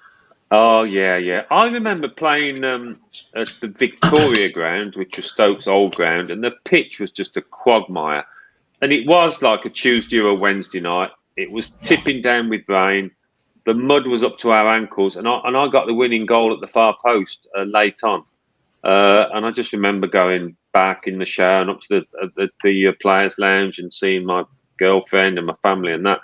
Oh, yeah. I remember playing at the Victoria ground, which was Stoke's old ground, and the pitch was just a quagmire. And it was like a Tuesday or a Wednesday night. It was tipping down with rain. The mud was up to our ankles, and I got the winning goal at the far post late on. And I just remember going back in the shower and up to the players' lounge and seeing my girlfriend and my family and that.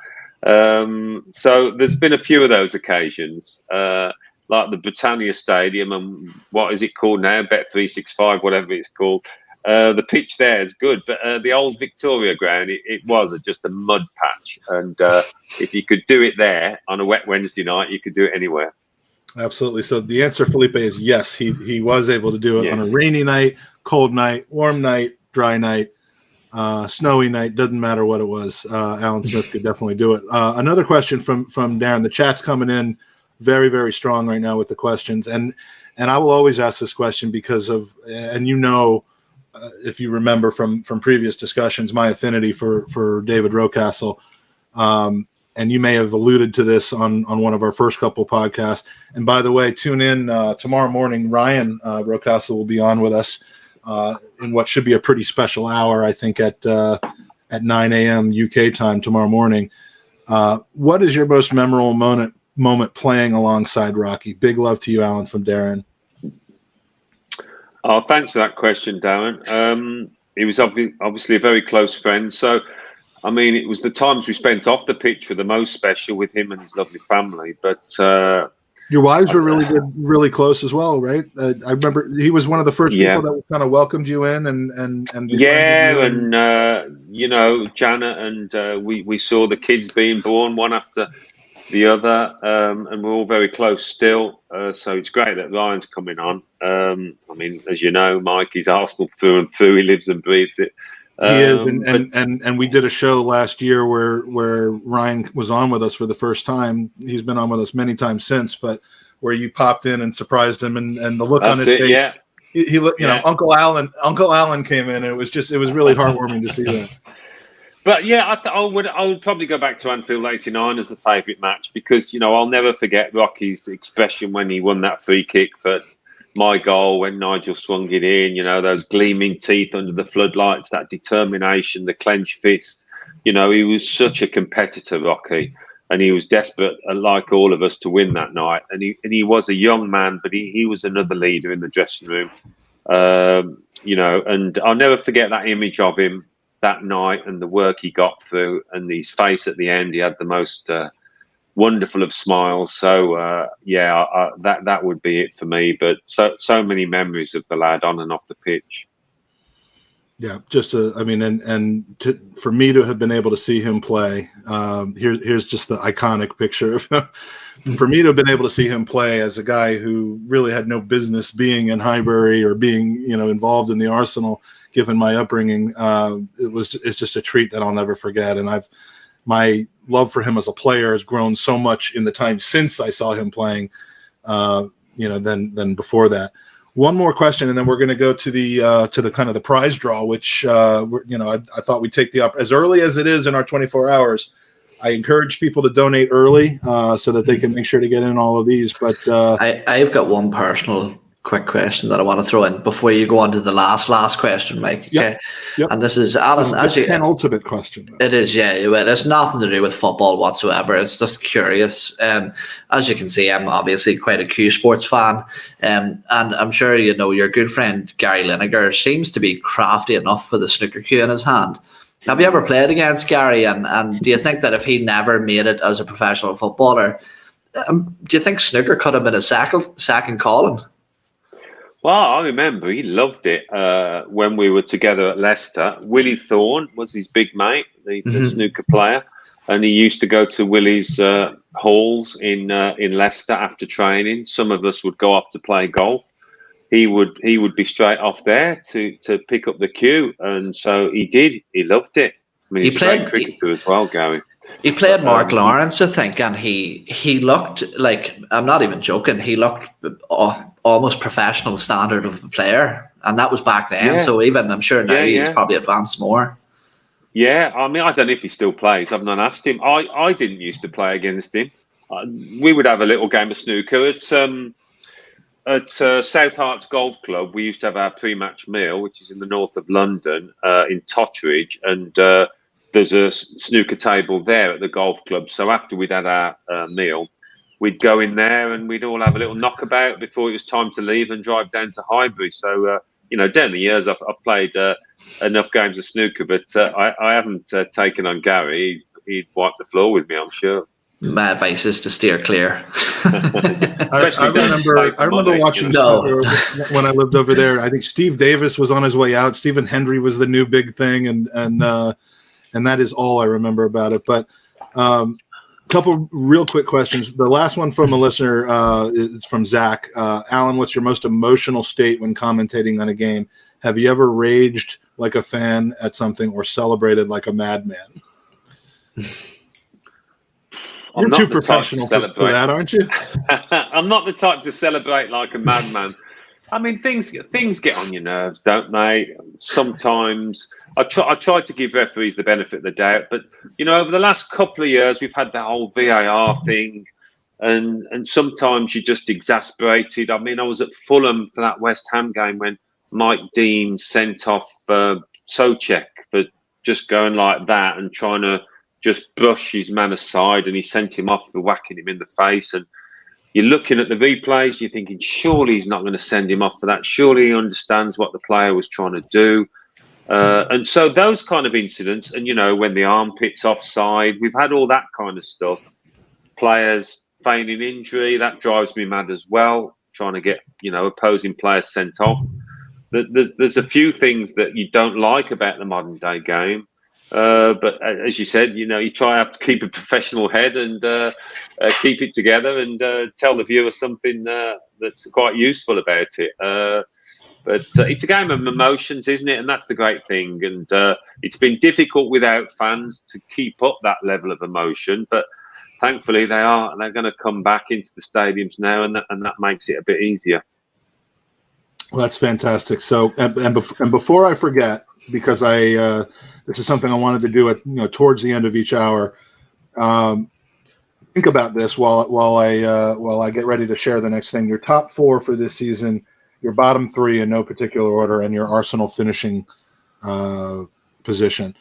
So there's been a few of those occasions, like the Britannia Stadium and what is it called now? Bet365, whatever it's called. The pitch there is good, but the old Victoria ground, it was just a mud patch. And if you could do it there on a wet Wednesday night, you could do it anywhere. Absolutely. So the answer, Felipe, is yes. He was able to do it on a rainy night, cold night, warm night, dry night, snowy night. Doesn't matter what it was. Alan Smith could definitely do it. Another question from Darren. The chat's coming in very, very strong right now with the questions, and I will always ask this question because of, and if you remember from previous discussions, my affinity for David Rocastle. And you may have alluded to this on one of our first couple podcasts. And by the way, tune in tomorrow morning. Ryan Rocastle will be on with us in what should be a pretty special hour, I think, at 9 a.m. UK time tomorrow morning. What is your most memorable moment playing alongside Rocky? Big love to you, Alan, from Darren. Oh, thanks for that question, Darren. He was obviously a very close friend. So, I mean, it was the times we spent off the pitch were the most special with him and his lovely family. But your wives were really good, really close as well, right? I remember he was one of the first people that kind of welcomed you in and Janet and we saw the kids being born one after the other, and we're all very close still. So it's great that Ryan's coming on. I mean, as you know, Mikey's Arsenal through and through. He lives and breathes it. He is, and we did a show last year where Ryan was on with us for the first time. He's been on with us many times since, but where you popped in and surprised him, and the look on his face. Yeah. He looked, Uncle Alan came in, and it was really heartwarming to see that. But yeah, I would probably go back to Anfield '89 as the favourite match because I'll never forget Rocky's expression when he won that free kick for my goal when Nigel swung it in, those gleaming teeth under the floodlights, that determination, the clenched fist. He was such a competitor, Rocky, and he was desperate, like all of us, to win that night. And he was a young man, but he was another leader in the dressing room. And I'll never forget that image of him that night and the work he got through and his face at the end. He had the most wonderful of smiles. So that would be it for me. But so many memories of the lad on and off the pitch. Yeah, for me to have been able to see him play, here's just the iconic picture of him. For me to have been able to see him play as a guy who really had no business being in Highbury or being involved in the Arsenal, given my upbringing, it's just a treat that I'll never forget. And my love for him as a player has grown so much in the time since I saw him playing, than before that. One more question, and then we're going to go to the kind of the prize draw, which I thought we'd take as early as it is in our 24 hours. I encourage people to donate early so that they can make sure to get in all of these. But I've got one personal quick question that I want to throw in before you go on to the last question, Mike. Okay. Yep. And this is Alan. This is an ultimate question. It is, yeah. It has nothing to do with football whatsoever. It's just curious. As you can see, I'm obviously quite a Q Sports fan, and I'm sure your good friend Gary Lineker seems to be crafty enough for the snooker cue in his hand. Have you ever played against Gary? And do you think that if he never made it as a professional footballer, do you think snooker could have been a second calling? Well, I remember he loved it when we were together at Leicester. Willie Thorne was his big mate, the snooker player, and he used to go to Willie's halls in Leicester after training. Some of us would go off to play golf. He would be straight off there to pick up the cue, and so he did. He loved it. I mean, he played a cricketer as well, Gary. He played Mark Lawrence, I think, and he looked like, I'm not even joking, he looked almost professional standard of a player, and that was back then. Yeah. So even, I'm sure now he's probably advanced more. Yeah, I mean, I don't know if he still plays. I've not asked him. I didn't used to play against him. we would have a little game of snooker at South Harts Golf Club. We used to have our pre-match meal, which is in the north of London, in Totteridge, and there's a snooker table there at the golf club. So after we'd had our meal, we'd go in there and we'd all have a little knockabout before it was time to leave and drive down to Highbury. So, down the years, I've played enough games of snooker, but I haven't taken on Gary. He'd wipe the floor with me, I'm sure. My advice is to steer clear. I remember watching snooker when I lived over there. I think Steve Davis was on his way out. Stephen Hendry was the new big thing, and that is all I remember about it. But couple real quick questions. The last one from a listener is from Zach. Alan, what's your most emotional state when commentating on a game? Have you ever raged like a fan at something or celebrated like a madman? You're too professional for that, aren't you? I'm not the type to celebrate like a madman. I mean, things get on your nerves, don't they? Sometimes I try to give referees the benefit of the doubt, but over the last couple of years, we've had the whole VAR thing, and sometimes you're just exasperated. I mean, I was at Fulham for that West Ham game when Mike Dean sent off Souček for just going like that and trying to just brush his man aside, and he sent him off for whacking him in the face. And you're looking at the replays, you're thinking, surely he's not going to send him off for that. Surely he understands what the player was trying to do. And so those kind of incidents, and, when the armpit's offside, we've had all that kind of stuff. Players feigning injury, that drives me mad as well, trying to get, opposing players sent off. There's a few things that you don't like about the modern day game. But as you said, you try to keep a professional head and keep it together and tell the viewer something that's quite useful about it. But it's a game of emotions, isn't it? And that's the great thing. And it's been difficult without fans to keep up that level of emotion. But thankfully, they're going to come back into the stadiums now, and that makes it a bit easier. Well, that's fantastic. So, and before I forget, because this is something I wanted to do at towards the end of each hour. Think about this while I get ready to share the next thing. Your top four for this season, your bottom three in no particular order, and your Arsenal finishing position.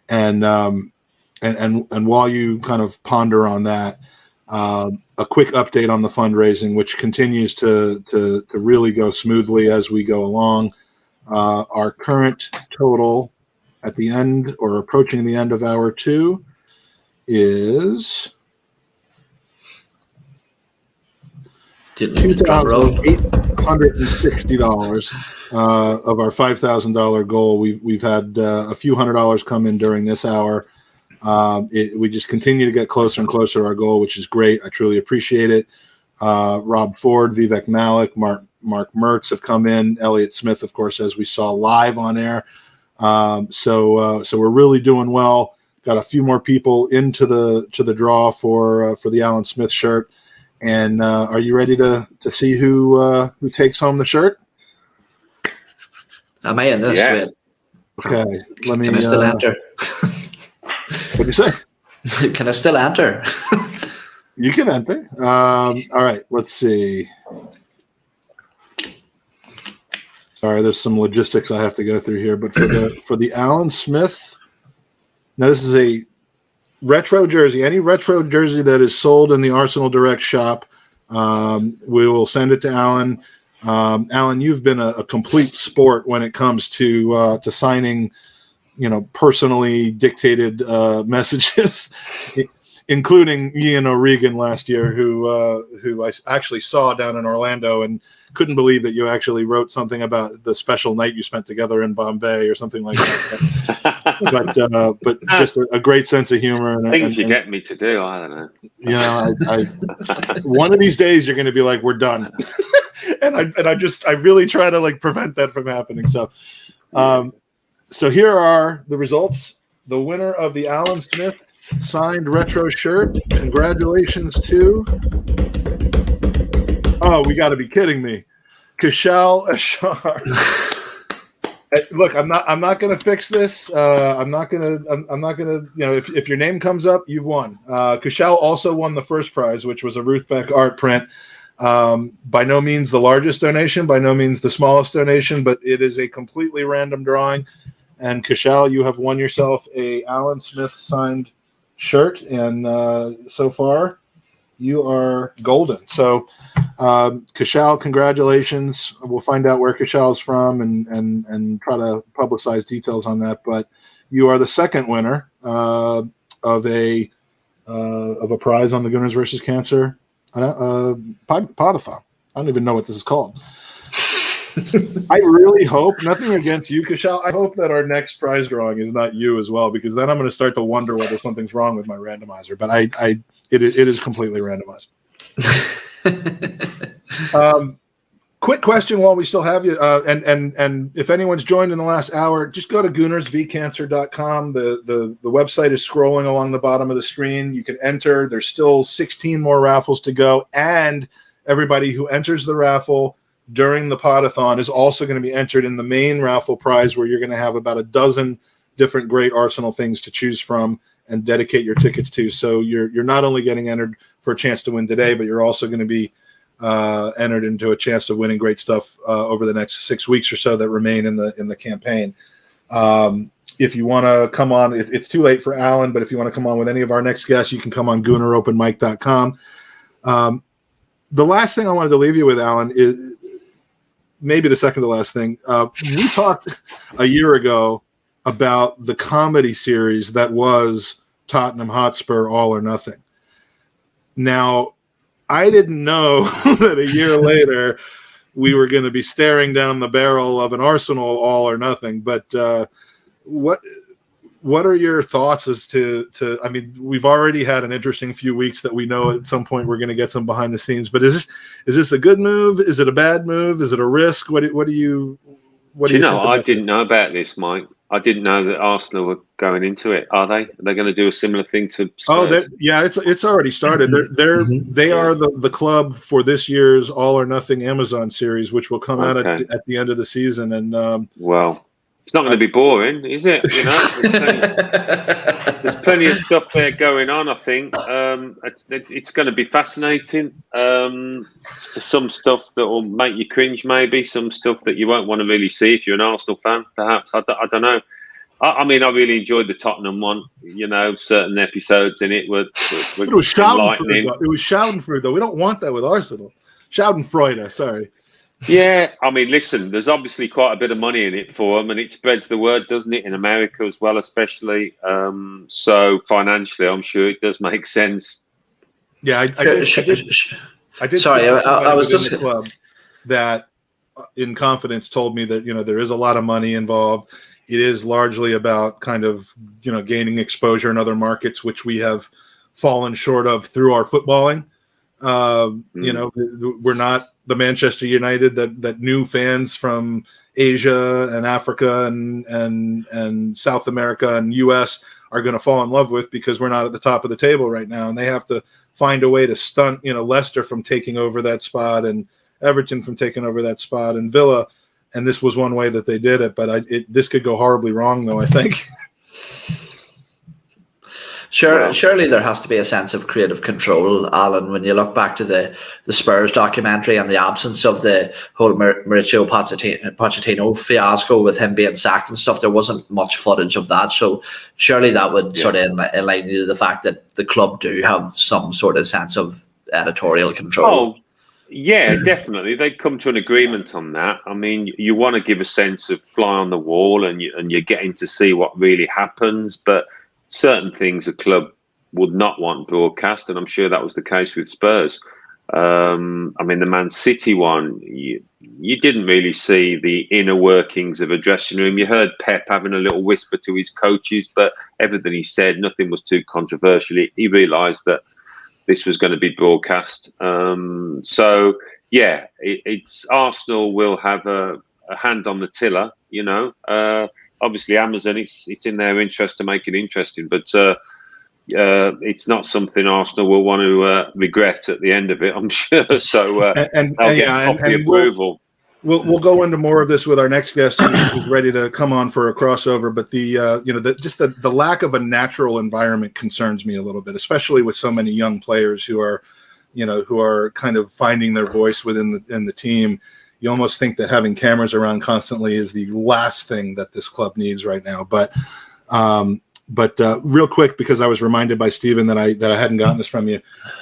And while you kind of ponder on that, a quick update on the fundraising, which continues to really go smoothly as we go along. Our current total at the end or approaching the end of hour 2 is $2,860 of our $5,000 goal. We've had a few $100s come in during this hour. We just continue to get closer and closer to our goal, which is great. I truly appreciate it. Rob Ford, Vivek Malik, Mark Mertz have come in. Elliot Smith, of course, as we saw live on air. So we're really doing well. Got a few more people into the draw for the Alan Smith shirt. And are you ready to see who takes home the shirt? Am I in this? Yeah. Okay. Let me. Can I still enter? What'd you say? Can I still enter? You can enter. All right. Let's see. Sorry, there's some logistics I have to go through here, but for the Alan Smith, now this is a retro jersey. Any retro jersey that is sold in the Arsenal Direct shop, we will send it to Alan. Alan, you've been a complete sport when it comes to signing, personally dictated messages, including Ian O'Regan last year, who I actually saw down in Orlando and couldn't believe that you actually wrote something about the special night you spent together in Bombay or something like that. but just a great sense of humor. Things you get me to do, I don't know. I one of these days you're going to be like, we're done. and I really try to prevent that from happening. So, so here are the results. The winner of the Alan Smith signed retro shirt. Congratulations to. Oh, we got to be kidding me. Kishal Ashar. Look, I'm not going to fix this. I'm not going to. You know, if your name comes up, you've won. Kushal also won the first prize, which was a Ruth Beck art print. By no means the largest donation, by no means the smallest donation, but it is a completely random drawing. And Kushal, you have won yourself a Alan Smith signed shirt, and so far you are golden. So, Kushal, congratulations. We'll find out where Kushal is from and try to publicize details on that. But you are the second winner of a prize on the Gooners versus Cancer PODATHON. I don't even know what this is called. I really hope, nothing against you, Kushal, I hope that our next prize drawing is not you as well, because then I'm going to start to wonder whether something's wrong with my randomizer. But it is completely randomized. Quick question while we still have you, and if anyone's joined in the last hour, just go to goonersvcancer.com. The website is scrolling along the bottom of the screen. You can enter. There's still 16 more raffles to go, and everybody who enters the raffle during the PODATHON is also going to be entered in the main raffle prize, where you're going to have about a dozen different great Arsenal things to choose from and dedicate your tickets to. So you're not only getting entered for a chance to win today, but you're also going to be entered into a chance of winning great stuff over the next 6 weeks or so that remain in the campaign. If you want to come on, it's too late for Alan, but if you want to come on with any of our next guests, you can come on GoonerOpenMic.com. The last thing I wanted to leave you with, Alan, is maybe the second to last thing. We talked a year ago about the comedy series that was Tottenham Hotspur All or Nothing. Now, I didn't know that a year later we were going to be staring down the barrel of an Arsenal All or Nothing. But what are your thoughts as to? I mean, we've already had an interesting few weeks that we know at some point we're going to get some behind the scenes. But is this a good move? Is it a bad move? Is it a risk? What do you? What do you know? I didn't know about this, Mike. I didn't know that Arsenal were going into it. Are they? Are they going to do a similar thing to Spurs? It's already started. They are the club for this year's All or Nothing Amazon series, which will come out at the end of the season. And well, it's not going to be boring, is it? You know, there's plenty of stuff there going on. I think it's going to be fascinating. Some stuff that will make you cringe, maybe some stuff that you won't want to really see if you're an Arsenal fan. Perhaps I don't know. I mean, I really enjoyed the Tottenham one. You know, certain episodes in it were it was Schadenfreude. It was Schadenfreude, though. We don't want that with Arsenal. Schadenfreude. Sorry. Yeah, I mean, listen, there's obviously quite a bit of money in it for them, and it spreads the word, doesn't it, in America as well, especially. So financially, I'm sure it does make sense. Yeah, I did. Sorry, I was just the club that, in confidence, told me that there is a lot of money involved. It is largely about kind of gaining exposure in other markets, which we have fallen short of through our footballing. We're not the Manchester United that new fans from Asia and Africa and South America and US are going to fall in love with, because we're not at the top of the table right now, and they have to find a way to stunt Leicester from taking over that spot and Everton from taking over that spot and Villa, and this was one way that they did it. But this could go horribly wrong, though, I think. Surely there has to be a sense of creative control, Alan, when you look back to the Spurs documentary and the absence of the whole Mauricio Pochettino fiasco with him being sacked and stuff. There wasn't much footage of that. So surely that would sort of enlighten you to the fact that the club do have some sort of sense of editorial control. Oh, yeah, definitely. They'd come to an agreement on that. I mean, you want to give a sense of fly on the wall, and you're getting to see what really happens, but certain things a club would not want broadcast, and I'm sure that was the case with Spurs. I mean, the Man City one, you didn't really see the inner workings of a dressing room. You heard Pep having a little whisper to his coaches, but everything he said, nothing was too controversial. He realised that this was going to be broadcast. So, yeah, it's Arsenal will have a hand on the tiller, Obviously, Amazon, it's in their interest to make it interesting, but it's not something Arsenal will want to regret at the end of it, I'm sure. So, and approval. We'll go into more of this with our next guest who's ready to come on for a crossover. But the lack of a natural environment concerns me a little bit, especially with so many young players who are kind of finding their voice within the team. You almost think that having cameras around constantly is the last thing that this club needs right now. But real quick, because I was reminded by Stephen that I hadn't gotten this from you.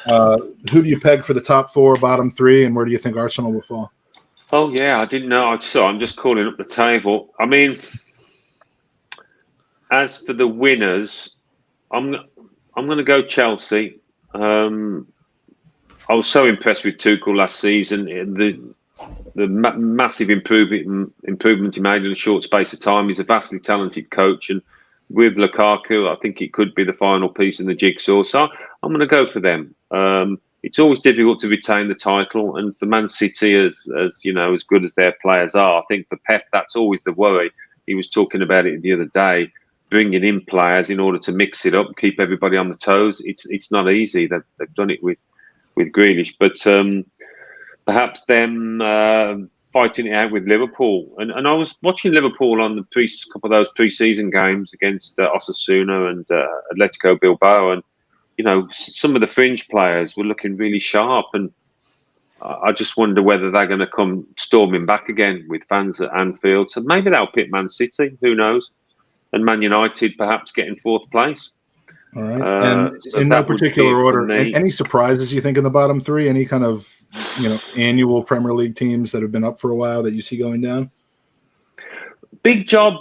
Who do you peg for the top 4, bottom 3, and where do you think Arsenal will fall? Oh yeah, I didn't know. So I'm just calling up the table. I mean, as for the winners, I'm going to go Chelsea. I was so impressed with Tuchel last season. The massive improvement he made in a short space of time. He's a vastly talented coach, and with Lukaku, I think it could be the final piece in the jigsaw. So I'm going to go for them. It's always difficult to retain the title, and for Man City, as good as their players are, I think for Pep, that's always the worry. He was talking about it the other day, bringing in players in order to mix it up, keep everybody on the toes. It's not easy. They've done it with Grealish, but perhaps them fighting it out with Liverpool. And I was watching Liverpool on the couple of those pre-season games against Osasuna and Atletico Bilbao, and some of the fringe players were looking really sharp, and I just wonder whether they're going to come storming back again with fans at Anfield. So maybe they'll pick Man City, who knows? And Man United perhaps getting 4th place. All right. And so in no particular order, any surprises you think in the bottom 3? Any kind of annual Premier League teams that have been up for a while that you see going down? Big job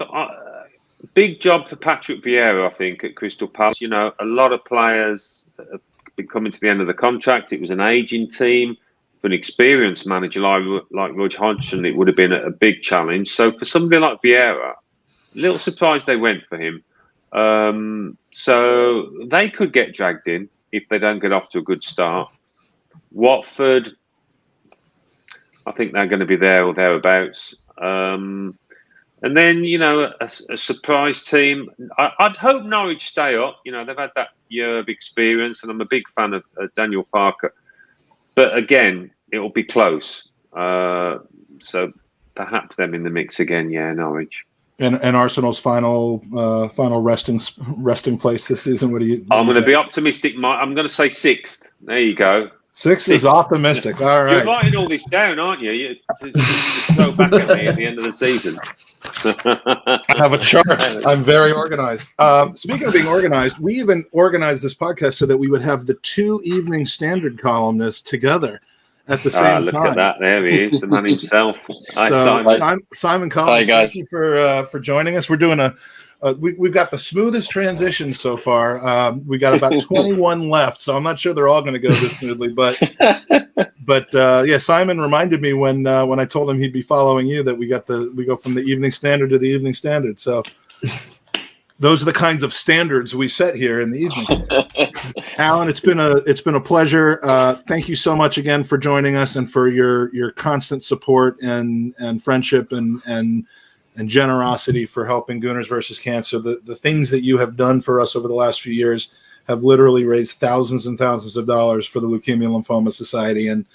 for Patrick Vieira, I think, at Crystal Palace. A lot of players have been coming to the end of the contract. It was an aging team. For an experienced manager like Roy Hodgson, it would have been a big challenge. So for somebody like Vieira, a little surprised they went for him. So they could get dragged in if they don't get off to a good start. Watford, I think they're going to be there or thereabouts. And then, a surprise team. I'd hope Norwich stay up. They've had that year of experience, and I'm a big fan of Daniel Farke. But again, it will be close. So perhaps them in the mix again. Yeah, Norwich. And Arsenal's final resting place this season. I'm going to be optimistic. I'm going to say 6th. There you go. 6 is optimistic. All right. You're writing all this down, aren't you? You throw back at me at the end of the season. I have a chart. I'm very organized. Speaking of being organized, we even organized this podcast so that we would have the 2 Evening Standard columnists together at the same time. Look at that. There he is, the man himself. Hi, Simon Collins, hi, guys. Thank you for joining us. We're doing we've got the smoothest transition so far. We got about 21 left, so I'm not sure they're all going to go this smoothly. But yeah, Simon reminded me when I told him he'd be following you that we go from the Evening Standard to the Evening Standard. So those are the kinds of standards we set here in the evening. Alan, it's been a pleasure. Thank you so much again for joining us and for your constant support and friendship and generosity for helping Gooners versus Cancer. The things that you have done for us over the last few years have literally raised thousands and thousands of dollars for the Leukemia and Lymphoma Society, and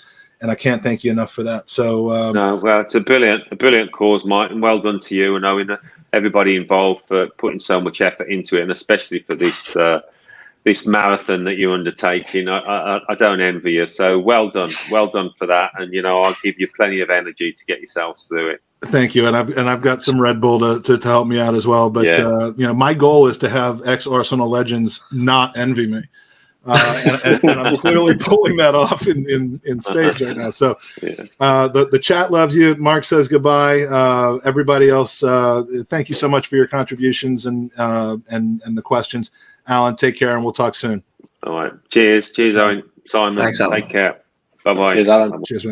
I can't thank you enough for that. So no, well, it's a brilliant cause, Mike, and well done to you and Owen, everybody involved for putting so much effort into it, and especially for this marathon that you're undertaking. I don't envy you. So well done for that, and I'll give you plenty of energy to get yourselves through it. Thank you, and I've got some Red Bull to help me out as well. But yeah. My goal is to have ex-Arsenal legends not envy me, and I'm clearly pulling that off in spades right now. So the chat loves you. Mark says goodbye. Everybody else, thank you so much for your contributions and the questions. Alan, take care, and we'll talk soon. All right. Cheers, Owen. Simon. Thanks, Alan. Take care. Bye-bye. Cheers, Alan. Cheers, man.